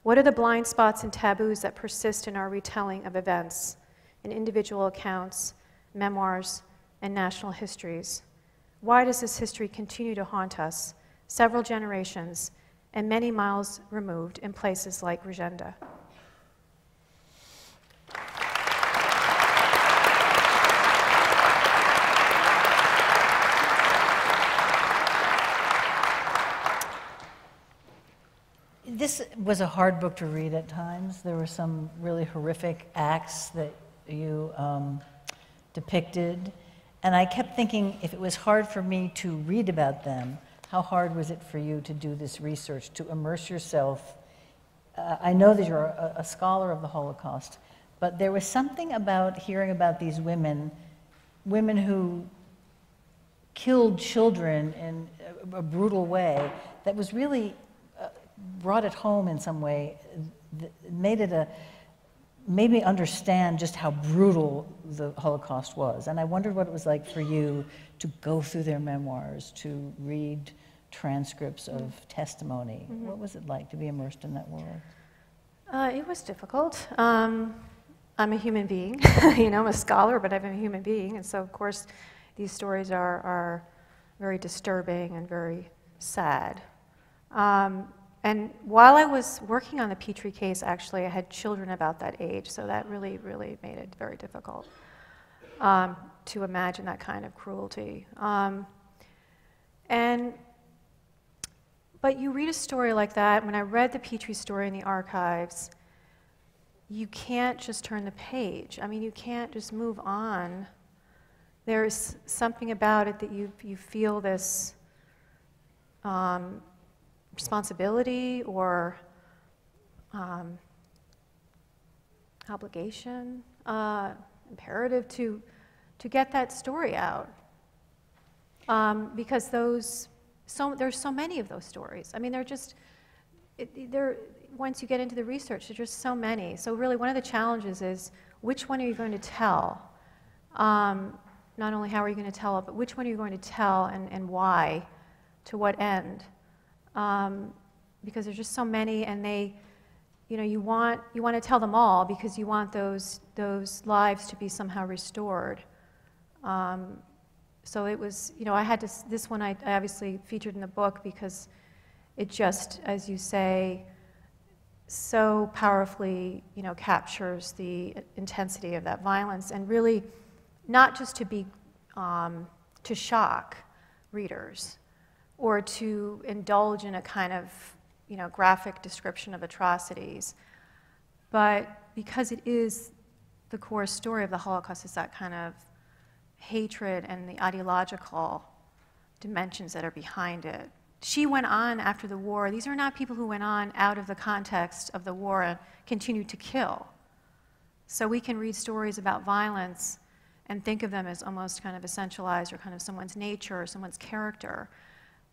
What are the blind spots and taboos that persist in our retelling of events, in individual accounts, memoirs, and national histories? Why does this history continue to haunt us, several generations, and many miles removed in places like Ruzhenda? This was a hard book to read at times. There were some really horrific acts that you depicted. And I kept thinking, if it was hard for me to read about them, how hard was it for you to do this research, to immerse yourself? I know that you're a scholar of the Holocaust, but there was something about hearing about these women who killed children in a brutal way, that was really brought it home in some way, made me understand just how brutal the Holocaust was. And I wondered what it was like for you to go through their memoirs, to read transcripts of testimony. Mm-hmm. What was it like to be immersed in that world? It was difficult. I'm a human being. I'm a scholar, but I'm a human being. And so, of course, these stories are very disturbing and very sad. And while I was working on the Petrie case, actually, I had children about that age, so that really, really made it very difficult to imagine that kind of cruelty. But you read a story like that. When I read the Petrie story in the archives, you can't just turn the page. I mean, you can't just move on. There's something about it that you feel this responsibility or obligation, imperative to get that story out, because there's so many of those stories. I mean, once you get into the research, there's just so many. So really, one of the challenges is which one are you going to tell? Not only how are you going to tell it, but which one are you going to tell and why, to what end? Because there's just so many, and you want to tell them all because you want those lives to be somehow restored. So it was, I had to. This one I obviously featured in the book because it just, as you say, so powerfully, captures the intensity of that violence, and really, not just to be to shock readers, or to indulge in a kind of, graphic description of atrocities, but because it is the core story of the Holocaust, is that kind of hatred and the ideological dimensions that are behind it, she went on after the war. These are not people who went on out of the context of the war and continued to kill. So we can read stories about violence and think of them as almost kind of essentialized or kind of someone's nature or someone's character.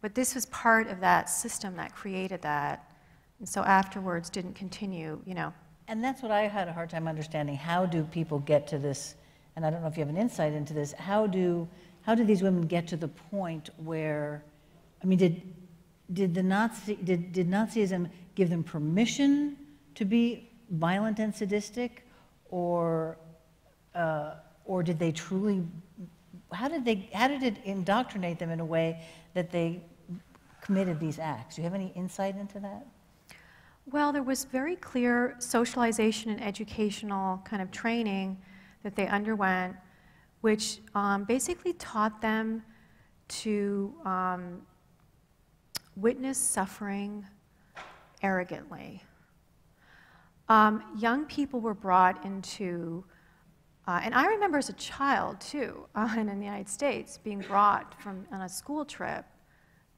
But this was part of that system that created that. And so afterwards didn't continue, you know. And that's what I had a hard time understanding. How do people get to this? And I don't know if you have an insight into this. How do these women get to the point where, I mean, did Nazism give them permission to be violent and sadistic, or did they truly? How did it indoctrinate them in a way that they committed these acts? Do you have any insight into that? Well, there was very clear socialization and educational kind of training that they underwent, which basically taught them to witness suffering arrogantly. Young people were brought into, and I remember as a child too, in the United States, being brought on a school trip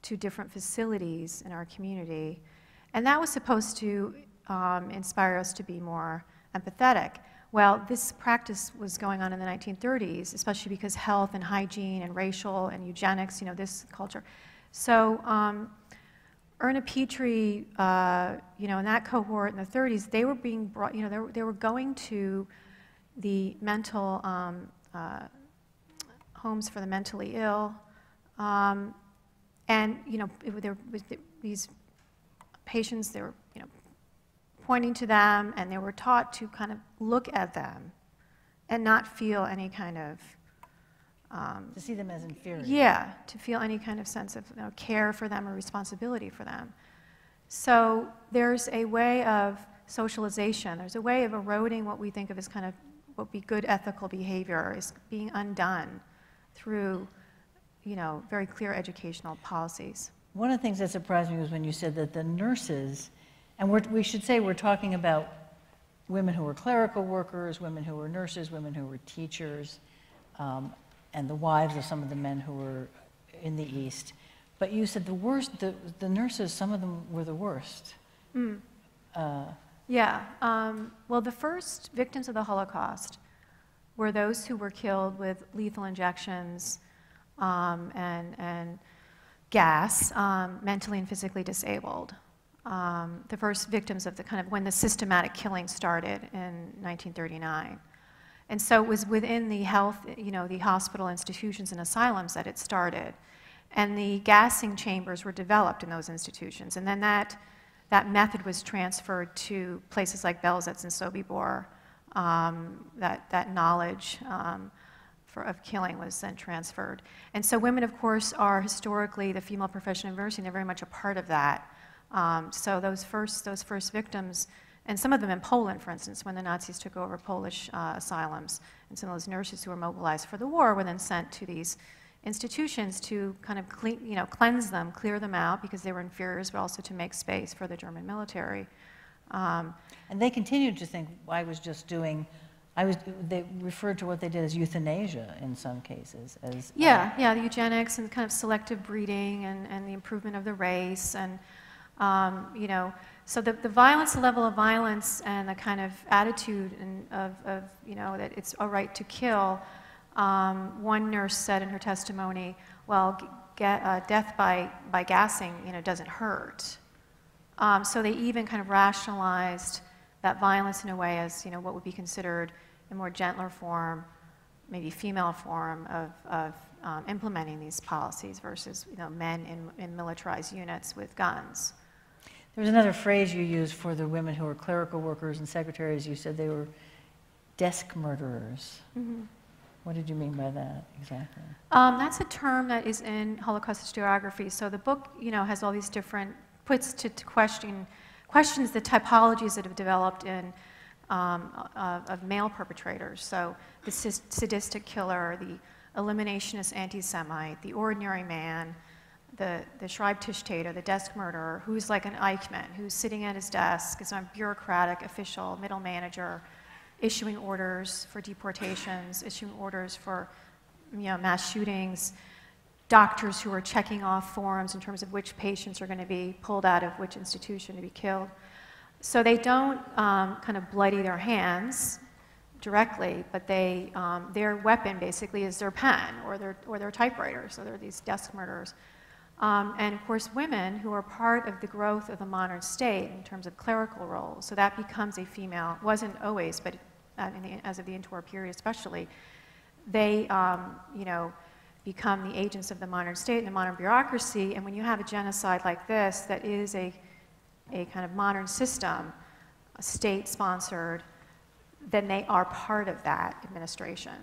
to different facilities in our community. And that was supposed to inspire us to be more empathetic. Well, this practice was going on in the 1930s, especially because health and hygiene and racial and eugenics, you know, this culture. So Erna Petrie, you know, in that cohort in the 30s, they were being brought, you know, they were going to the mental homes for the mentally ill, and you know, there was these patients. They were, you know, pointing to them, and they were taught to kind of look at them and not feel any kind of To see them as inferior. yeah, to feel any kind of sense of, you know, care for them or responsibility for them. So there's a way of socialization. There's a way of eroding what we think of as kind of what would be good ethical behavior, is being undone through, you know, very clear educational policies. One of the things that surprised me was when you said that the nurses, and we should say we're talking about women who were clerical workers, women who were nurses, women who were teachers, and the wives of some of the men who were in the East. But you said the worst, the nurses, some of them were the worst. Mm. Yeah. Well, the first victims of the Holocaust were those who were killed with lethal injections and gas, mentally and physically disabled. The first victims of the kind of when the systematic killing started in 1939. And so it was within the health, you know, the hospital institutions and asylums that it started. And the gassing chambers were developed in those institutions. And then that method was transferred to places like Belzec and Sobibor. That knowledge of killing was then transferred. And so women, of course, are historically the female profession of nursing. They're very much a part of that. So those first victims, and some of them in Poland, for instance, when the Nazis took over Polish asylums, and some of those nurses who were mobilized for the war were then sent to these institutions to kind of cleanse them, clear them out, because they were inferiors, but also to make space for the German military. And they continued to think they referred to what they did as euthanasia in some cases. As, the eugenics and kind of selective breeding and the improvement of the race. And, you know, so the violence, the level of violence and the kind of attitude of you know, that it's all right to kill. One nurse said in her testimony, well, death by gassing, you know, doesn't hurt. So they even kind of rationalized that violence in a way as, you know, what would be considered a more gentler form, maybe female form of implementing these policies versus, you know, men in militarized units with guns. There was another phrase you used for the women who were clerical workers and secretaries. You said they were desk murderers. Mm-hmm. What did you mean by that exactly? That's a term that is in Holocaust historiography. So the book, you know, has all these different, puts to questions the typologies that have developed in of male perpetrators. So the sadistic killer, the eliminationist anti-Semite, the ordinary man, the Schreibtischtäter, the desk murderer, who's like an Eichmann, who's sitting at his desk, is a bureaucratic official, middle manager, issuing orders for deportations, issuing orders for, you know, mass shootings, doctors who are checking off forms in terms of which patients are going to be pulled out of which institution to be killed. So they don't kind of bloody their hands directly, but their weapon basically is their pen or their typewriter. So they're these desk murderers. And of course, women who are part of the growth of the modern state in terms of clerical roles. So that becomes a female. Wasn't always, but as of the interwar period especially, they become the agents of the modern state and the modern bureaucracy. And when you have a genocide like this, that is a kind of modern system, state-sponsored, then they are part of that administration.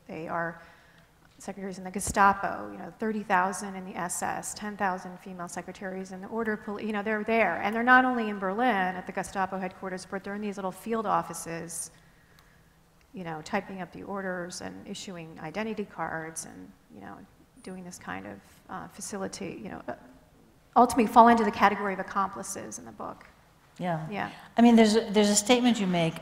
They are secretaries in the Gestapo, 30,000 in the SS, 10,000 female secretaries in the order police, they're there. And they're not only in Berlin at the Gestapo headquarters, but they're in these little field offices, typing up the orders and issuing identity cards and, doing this kind of facilitate, ultimately fall into the category of accomplices in the book. Yeah. Yeah. I mean, there's a statement you make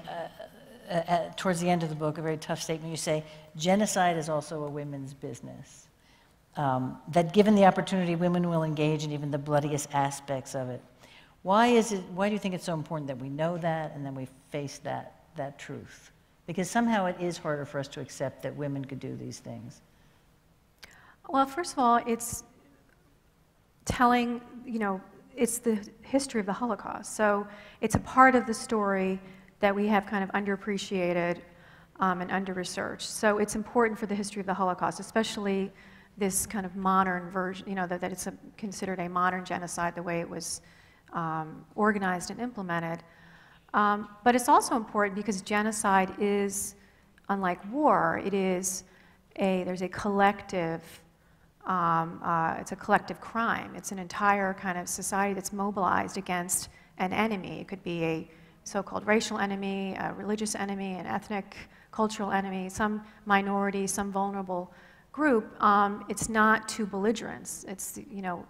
towards the end of the book, a very tough statement. You say, genocide is also a women's business. That given the opportunity, women will engage in even the bloodiest aspects of it. Why do you think it's so important that we know that and then we face that truth? Because somehow it is harder for us to accept that women could do these things. Well, first of all, it's telling, it's the history of the Holocaust. So it's a part of the story that we have kind of underappreciated and under-researched. So it's important for the history of the Holocaust, especially this kind of modern version, that it's considered a modern genocide, the way it was organized and implemented. But it's also important because genocide is, unlike war, there's a collective, it's a collective crime. It's an entire kind of society that's mobilized against an enemy. It could be a so-called racial enemy, a religious enemy, an ethnic, cultural enemy, some minority, some vulnerable group. It's not two belligerents.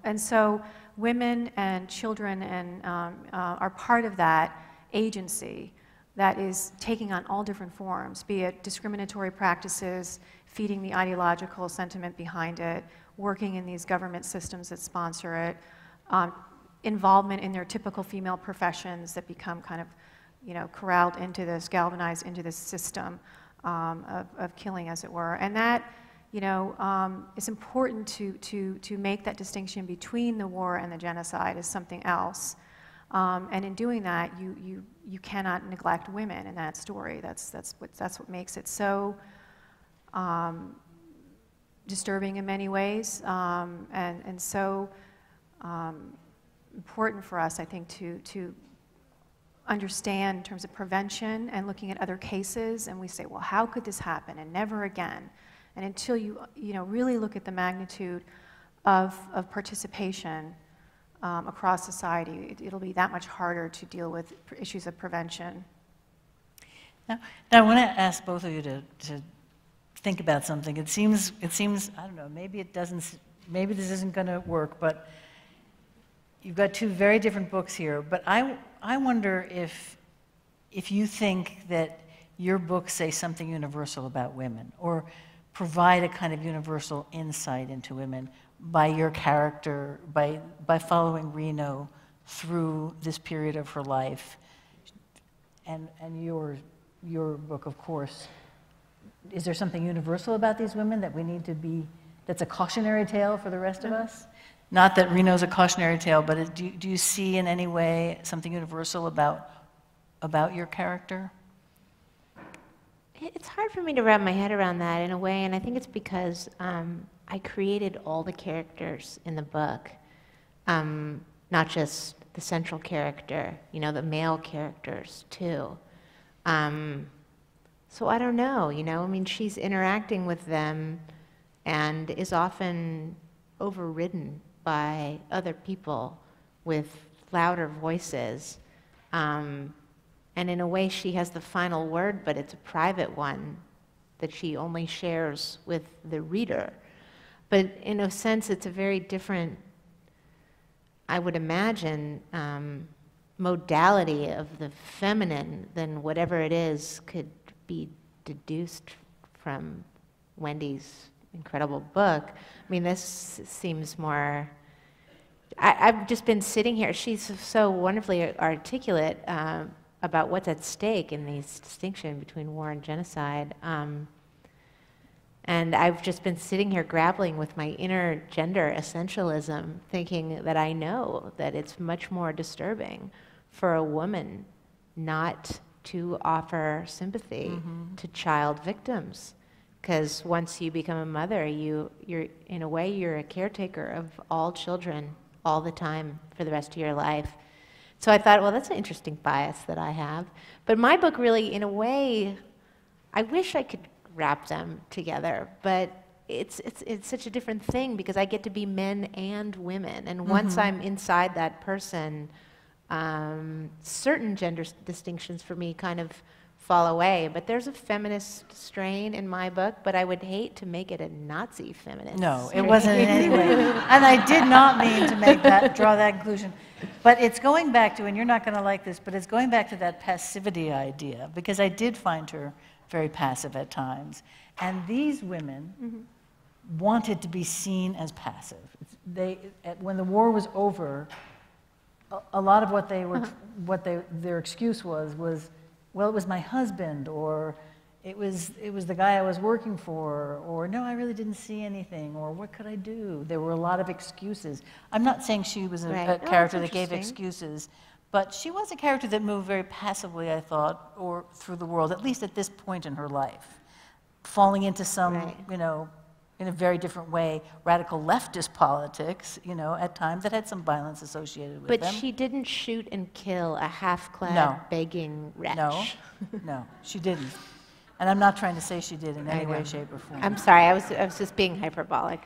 And so women and children are part of that agency that is taking on all different forms, be it discriminatory practices, feeding the ideological sentiment behind it, working in these government systems that sponsor it, involvement in their typical female professions that become kind of, corralled into this, galvanized into this system of killing, as it were. And that, it's important to make that distinction between the war and the genocide as something else. And in doing that, you cannot neglect women in that story. That's what makes it so disturbing in many ways, and so important for us, I think, to understand in terms of prevention and looking at other cases. And we say, well, how could this happen? And never again. And until you really look at the magnitude of participation across society, it'll be that much harder to deal with issues of prevention. Now I want to ask both of you to think about something. It seems, I don't know, maybe this isn't going to work, but you've got two very different books here. But I wonder if you think that your books say something universal about women, or provide a kind of universal insight into women by your character, by following Reno through this period of her life, and your book, of course. Is there something universal about these women that we need to be, that's a cautionary tale for the rest of us? Not that Reno's a cautionary tale, but do you see in any way something universal about your character? It's hard for me to wrap my head around that in a way, and I think it's because I created all the characters in the book, not just the central character, the male characters too. So I don't know, I mean, she's interacting with them and is often overridden by other people with louder voices. And in a way, she has the final word, but it's a private one that she only shares with the reader. But in a sense, it's a very different, I would imagine, modality of the feminine than whatever it is could be deduced from Wendy's incredible book. I mean, this seems more. I've just been sitting here. She's so wonderfully articulate about what's at stake in these distinction between war and genocide. And I've just been sitting here grappling with my inner gender essentialism, thinking that I know that it's much more disturbing for a woman not to offer sympathy to child victims. Because once you become a mother, you're in a way, you're a caretaker of all children all the time for the rest of your life. So I thought, well, that's an interesting bias that I have. But my book really, in a way, I wish I could wrap them together, but it's such a different thing because I get to be men and women. And once I'm inside that person, certain gender distinctions for me kind of fall away. But there's a feminist strain in my book, but I would hate to make it a Nazi feminist. No, it wasn't in any way. And I did not mean to draw that conclusion. But it's going back to, and you're not going to like this, but it's going back to that passivity idea, because I did find her very passive at times. And these women wanted to be seen as passive. When the war was over, a lot of what their excuse was, well, it was my husband, or it was the guy I was working for, or no, I really didn't see anything, or what could I do? There were a lot of excuses. I'm not saying she was a character that gave excuses, but she was a character that moved very passively, I thought, or through the world, at least at this point in her life, falling into some, in a very different way, radical leftist politics, at times that had some violence associated with them. But she didn't shoot and kill a half-clad begging wretch. No, she didn't. And I'm not trying to say she did in any way, shape, or form. I'm sorry, I was just being hyperbolic.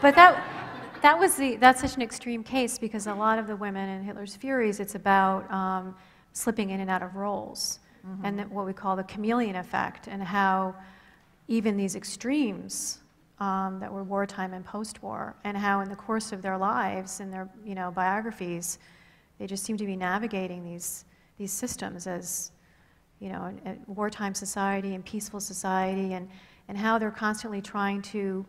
But that's such an extreme case because a lot of the women in Hitler's Furies, it's about slipping in and out of roles, and what we call the chameleon effect, and how even these extremes that were wartime and post-war, and how in the course of their lives and their biographies, they just seem to be navigating these systems as a wartime society and peaceful society, and how they're constantly trying to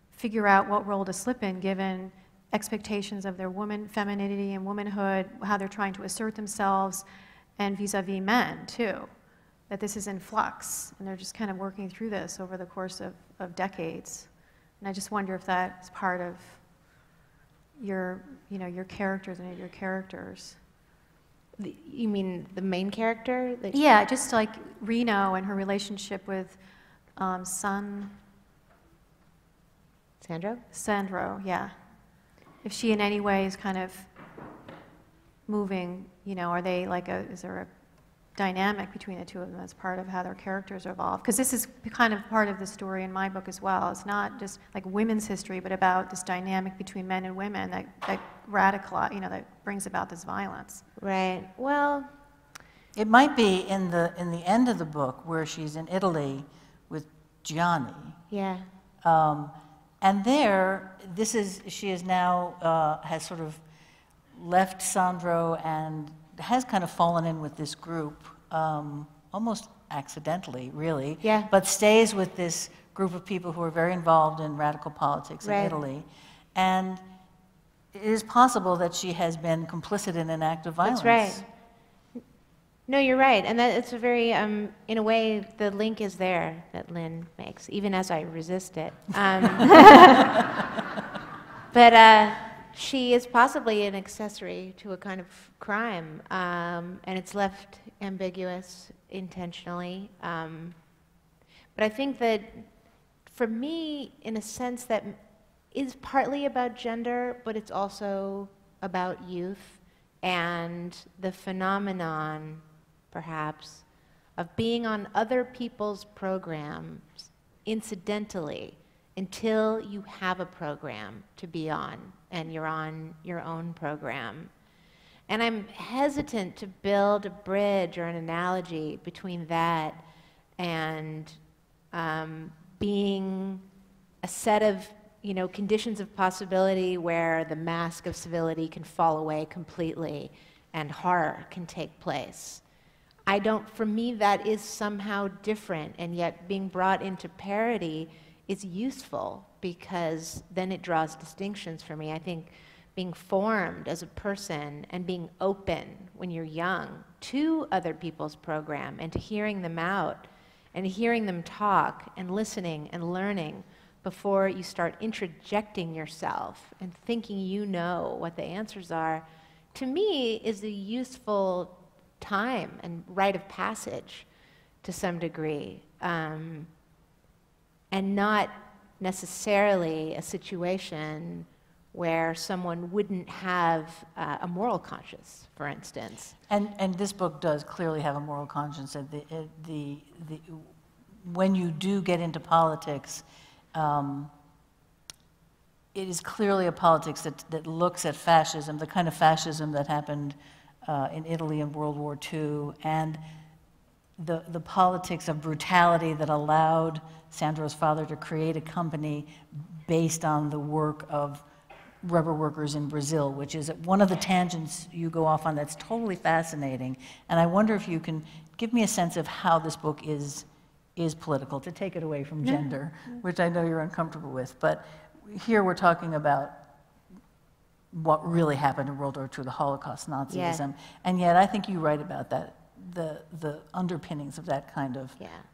figure out what role to slip in given expectations of their femininity and womanhood, how they're trying to assert themselves, and vis-a-vis men too. That this is in flux, and they're just kind of working through this over the course of decades. And I just wonder if that's part of your characters and your characters. You mean the main character? Yeah, just like Reno and her relationship with Sandro, yeah. If she in any way is kind of moving, are they is there a dynamic between the two of them as part of how their characters evolve? Because this is kind of part of the story in my book as well. It's not just like women's history, but about this dynamic between men and women that that brings about this violence. Right. Well, it might be in the end of the book where she's in Italy with Gianni. Yeah. And there, she is now has sort of left Sandro and has kind of fallen in with this group, almost accidentally, really. Yeah. But stays with this group of people who are very involved in radical politics in Italy, and it is possible that she has been complicit in an act of violence. That's right. No, you're right, and that it's a very, in a way, the link is there that Lynn makes, even as I resist it. But she is possibly an accessory to a kind of crime, and it's left ambiguous intentionally. But I think that, for me, in a sense, that is partly about gender, but it's also about youth and the phenomenon, perhaps, of being on other people's programs incidentally until you have a program to be on and you're on your own program. And I'm hesitant to build a bridge or an analogy between that and being a set of conditions of possibility where the mask of civility can fall away completely and horror can take place. For me, that is somehow different, and yet being brought into parody is useful because then it draws distinctions for me. I think being formed as a person and being open when you're young to other people's program and to hearing them out and hearing them talk and listening and learning before you start interjecting yourself and thinking you know what the answers are, to me is a useful time and rite of passage to some degree, and not necessarily a situation where someone wouldn't have a moral conscience, for instance. And this book does clearly have a moral conscience. When you do get into politics, it is clearly a politics that looks at fascism, the kind of fascism that happened in Italy in World War II, and the politics of brutality that allowed Sandro's father to create a company based on the work of rubber workers in Brazil, which is one of the tangents you go off on that's totally fascinating. And I wonder if you can give me a sense of how this book is political, to take it away from gender, which I know you're uncomfortable with. But here we're talking about what really happened in World War II, the Holocaust, Nazism. Yeah. And yet I think you write about that, the underpinnings of that kind of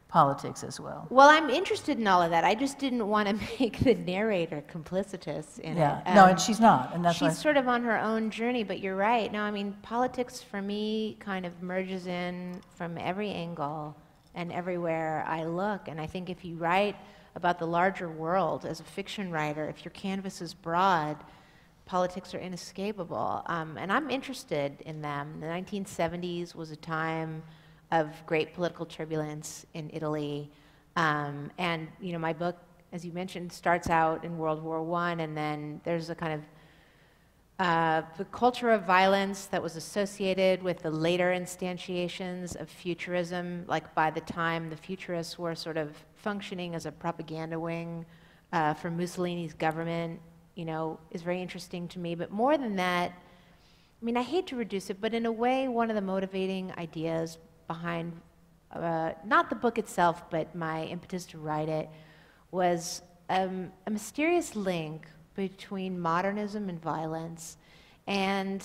politics as well. Well, I'm interested in all of that. I just didn't want to make the narrator complicitous in it. No, and she's not. And that's she's sort of on her own journey, but you're right. No, I mean, politics for me kind of merges in from every angle and everywhere I look. And I think if you write about the larger world as a fiction writer, if your canvas is broad, politics are inescapable. And I'm interested in them. The 1970s was a time of great political turbulence in Italy. And, you know, my book, as you mentioned, starts out in World War I, and then there's a kind of the culture of violence that was associated with the later instantiations of futurism, like by the time the futurists were sort of functioning as a propaganda wing for Mussolini's government, you know, is very interesting to me. But more than that, I mean, I hate to reduce it, but in a way, one of the motivating ideas behind, not the book itself, but my impetus to write it, was a mysterious link between modernism and violence. And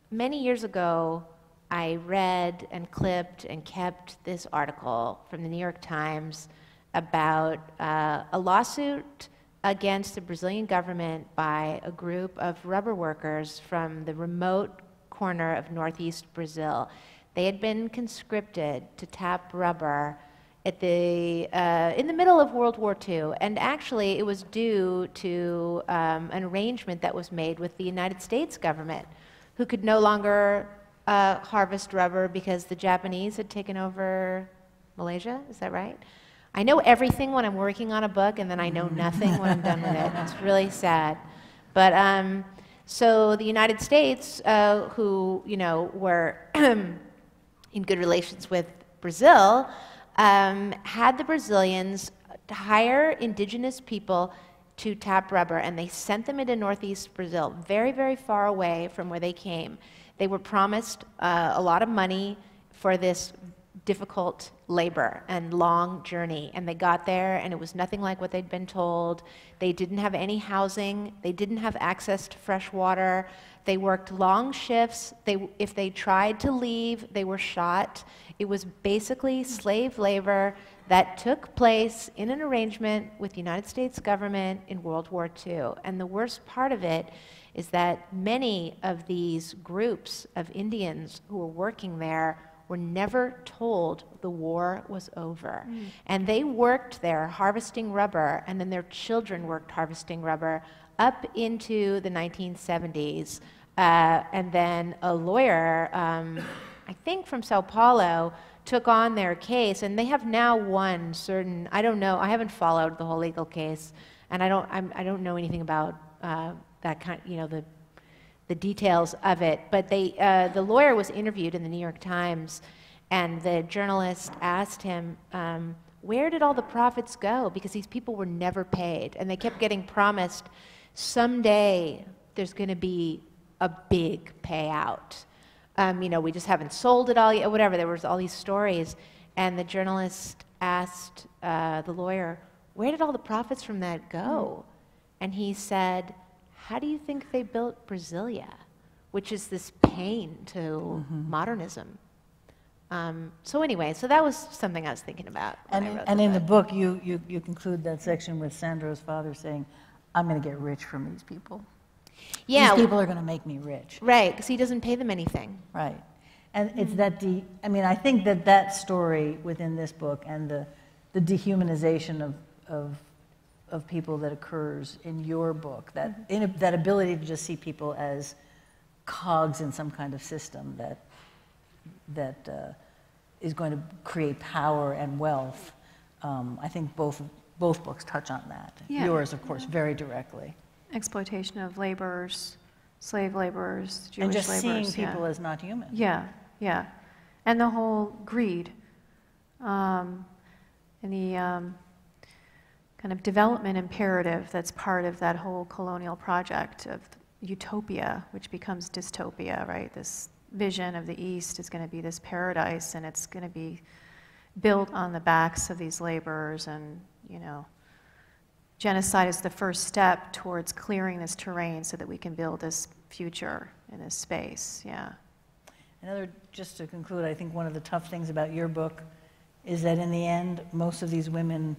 many years ago, I read and clipped and kept this article from the New York Times about a lawsuit against the Brazilian government by a group of rubber workers from the remote corner of northeast Brazil. They had been conscripted to tap rubber at in the middle of World War II, and actually it was due to an arrangement that was made with the United States government, who could no longer harvest rubber because the Japanese had taken over Malaysia. Is that right? I know everything when I'm working on a book, and then I know nothing when I'm done with it. It's really sad. But so the United States, who, you know, were in good relations with Brazil, had the Brazilians hire indigenous people to tap rubber, and they sent them into northeast Brazil, very, very far away from where they came. They were promised a lot of money for this difficult labor and long journey, and they got there and it was nothing like what they'd been told. They didn't have any housing, they didn't have access to fresh water, they worked long shifts, if they tried to leave, they were shot. It was basically slave labor that took place in an arrangement with the United States government in World War II. And the worst part of it is that many of these groups of Indians who were working there were never told the war was over. And they worked there harvesting rubber, and then their children worked harvesting rubber up into the 1970s. And then a lawyer, I think from Sao Paulo, took on their case, and they have now won certain, I don't know, I haven't followed the whole legal case, and I don't know anything about that kind, you know, the details of it, but the lawyer was interviewed in the New York Times, and the journalist asked him, where did all the profits go? Because these people were never paid, and they kept getting promised, someday there's going to be a big payout. You know, we just haven't sold it all yet, whatever. There was all these stories, and the journalist asked the lawyer, where did all the profits from that go? And he said, how do you think they built Brasilia, which is this pain to modernism? So anyway, so that was something I was thinking about when I wrote And the in the book. book, you conclude that section with Sandro's father saying, I'm going to get rich from these people. Yeah, These people are going to make me rich. right, because he doesn't pay them anything. Right. And it's that I mean, I think that that story within this book and the dehumanization of people that occurs in your book, that ability to just see people as cogs in some kind of system that is going to create power and wealth. I think both books touch on that. Yeah. Yours, of course, very directly. Exploitation of laborers, slave laborers, Jewish And just laborers. seeing people as not human. Yeah, yeah. And the whole greed and the kind of development imperative that's part of that whole colonial project of utopia, which becomes dystopia, right? This vision of the East is going to be this paradise, and it's going to be built on the backs of these laborers, and, you know, genocide is the first step towards clearing this terrain so that we can build this future in this space, yeah. Just to conclude, I think one of the tough things about your book is that in the end, most of these women,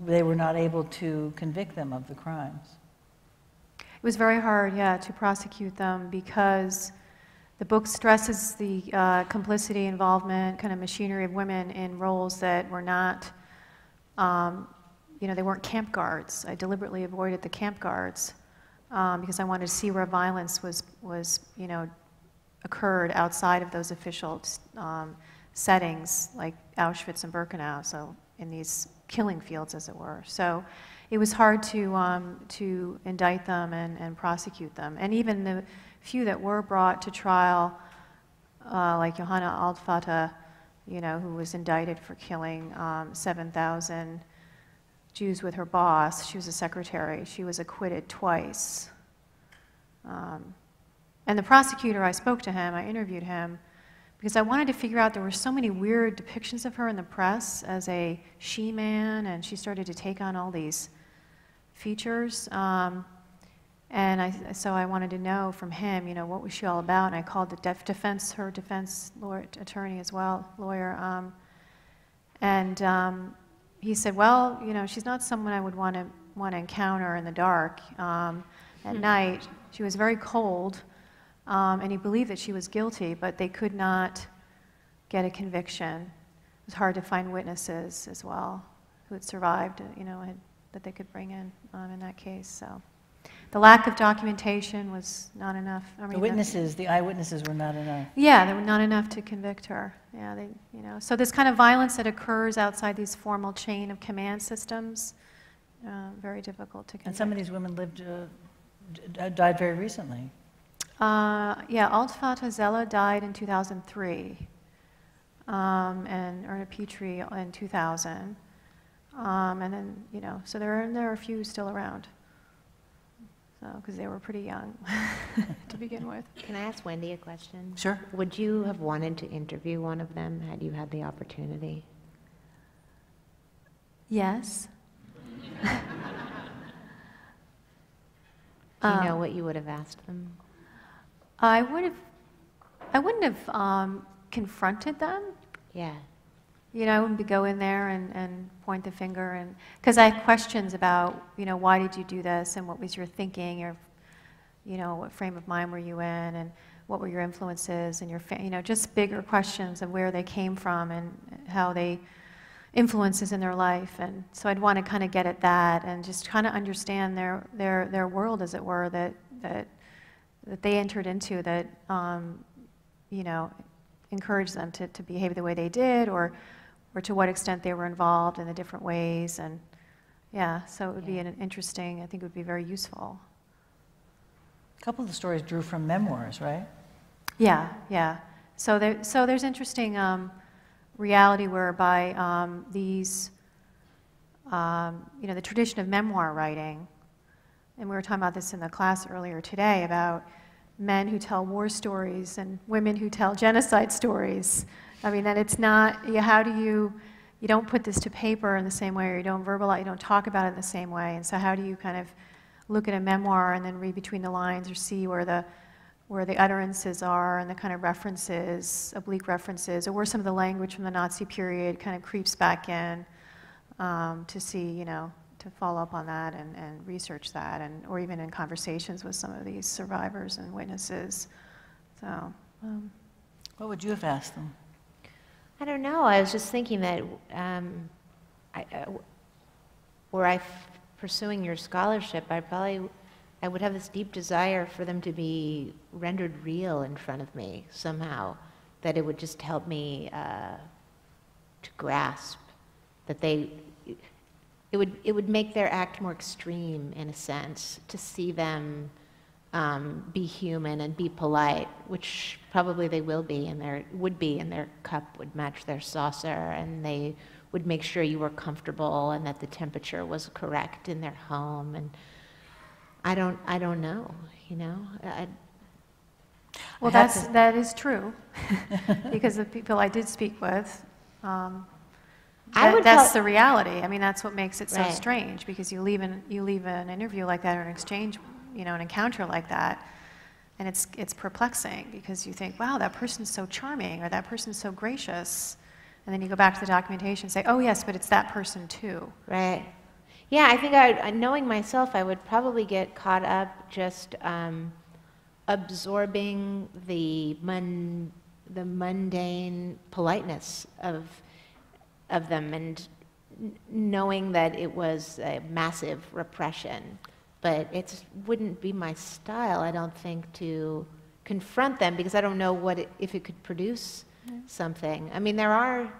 they were not able to convict them of the crimes. It was very hard, yeah, to prosecute them because the book stresses the complicity, involvement, kind of machinery of women in roles that were not, you know, they weren't camp guards. I deliberately avoided the camp guards because I wanted to see where violence was, you know, occurred outside of those official settings like Auschwitz and Birkenau, so in these killing fields, as it were. So it was hard to indict them and prosecute them. And even the few that were brought to trial, like Johanna Altfata, you know, who was indicted for killing 7,000 Jews with her boss. She was a secretary. She was acquitted twice. And the prosecutor, I spoke to him, I interviewed him, because I wanted to figure out, there were so many weird depictions of her in the press as a she-man, and she started to take on all these features. So I wanted to know from him, you know, what was she all about? And I called the her defense lawyer, attorney as well, lawyer. He said, well, you know, she's not someone I would want to encounter in the dark at night. She was very cold. And he believed that she was guilty, but they could not get a conviction. It was hard to find witnesses as well who had survived, you know, that they could bring in that case. So the lack of documentation was not enough. I mean, The eyewitnesses were not enough. Yeah, they were not enough to convict her. Yeah, you know, so this kind of violence that occurs outside these formal chain of command systems, very difficult to convict. And some of these women died very recently. Yeah, Altfata Zella died in 2003, and Erna Petrie in 2000, and then, you know, so there are a few still around, so, because they were pretty young to begin with. Can I ask Wendy a question? Sure. Would you have wanted to interview one of them had you had the opportunity? Yes. Do you know what you would have asked them? I wouldn't have confronted them. Yeah. You know, I wouldn't go in there and point the finger, and because I had questions about, you know, why did you do this, and what was your thinking, or, you know, what frame of mind were you in, and what were your influences, and you know, just bigger questions of where they came from and how they influences in their life. And so I'd want to kind of get at that and just kind of understand their world, as it were, that they entered into, that you know, encouraged them to behave the way they did, or to what extent they were involved in the different ways. And yeah, so it would be an interesting, I think it would be very useful. A couple of the stories drew from memoirs, right? Yeah, yeah. So there's interesting reality whereby these, you know, the tradition of memoir writing, and we were talking about this in the class earlier today, about men who tell war stories and women who tell genocide stories. I mean, that it's not, how do you you don't put this to paper in the same way, or you don't verbalize, you don't talk about it in the same way. And so how do you kind of look at a memoir and then read between the lines, or see where the utterances are and the kind of references, oblique references, or where some of the language from the Nazi period kind of creeps back in, to see, you know, to follow up on that and research that, and or even in conversations with some of these survivors and witnesses. So, What would you have asked them? I don't know. I was just thinking that were I pursuing your scholarship, I would have this deep desire for them to be rendered real in front of me somehow, that it would just help me to grasp that it would make their act more extreme, in a sense, to see them be human and be polite, which probably they would be, and their cup would match their saucer, and they would make sure you were comfortable and that the temperature was correct in their home. And I don't know, you know. well, that is true, because the people I did speak with, that's the reality. I mean, that's what makes it so Right. strange, because you leave an interview like that, or an exchange, you know, an encounter like that, and it's perplexing, because you think, wow, that person's so charming, or that person's so gracious, and then you go back to the documentation and say, oh yes, but it's that person too. Right. Yeah, I think knowing myself, I would probably get caught up just absorbing the mundane politeness of them, and knowing that it was a massive repression. But it wouldn't be my style, I don't think, to confront them, because I don't know if it could produce something. I mean, there are,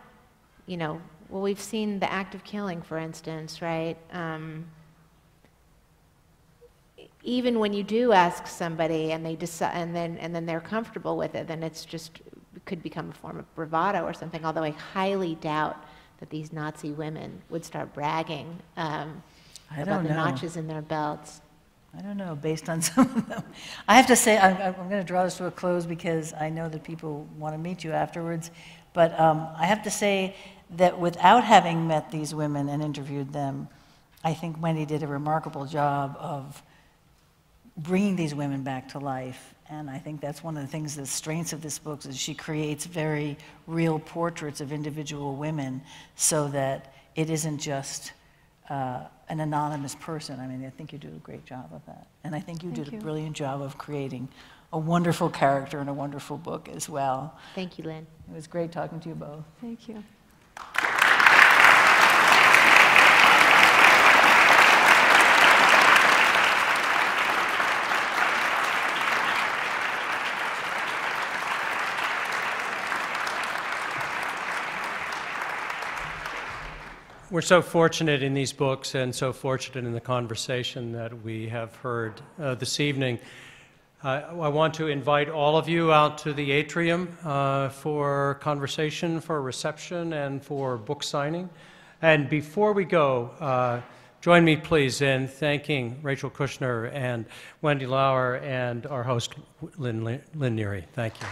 you know, well, we've seen the act of killing, for instance, right? Even when you do ask somebody and they decide, and then they're comfortable with it, then it could become a form of bravado or something. Although I highly doubt that these Nazi women would start bragging about the notches in their belts. I don't know, based on some of them. I have to say, I'm going to draw this to a close, because I know that people want to meet you afterwards. But I have to say that without having met these women and interviewed them, I think Wendy did a remarkable job of bringing these women back to life. And I think that's one of the things, the strengths of this book, is she creates very real portraits of individual women, so that it isn't just an anonymous person. I mean, I think you do a great job of that. And I think you did a brilliant job of creating a wonderful character and a wonderful book as well. Thank you, Lynn. It was great talking to you both. Thank you. We're so fortunate in these books, and so fortunate in the conversation that we have heard this evening. I want to invite all of you out to the atrium for conversation, for reception, and for book signing. And before we go, join me, please, in thanking Rachel Kushner and Wendy Lauer and our host, Lynn Neary. Thank you.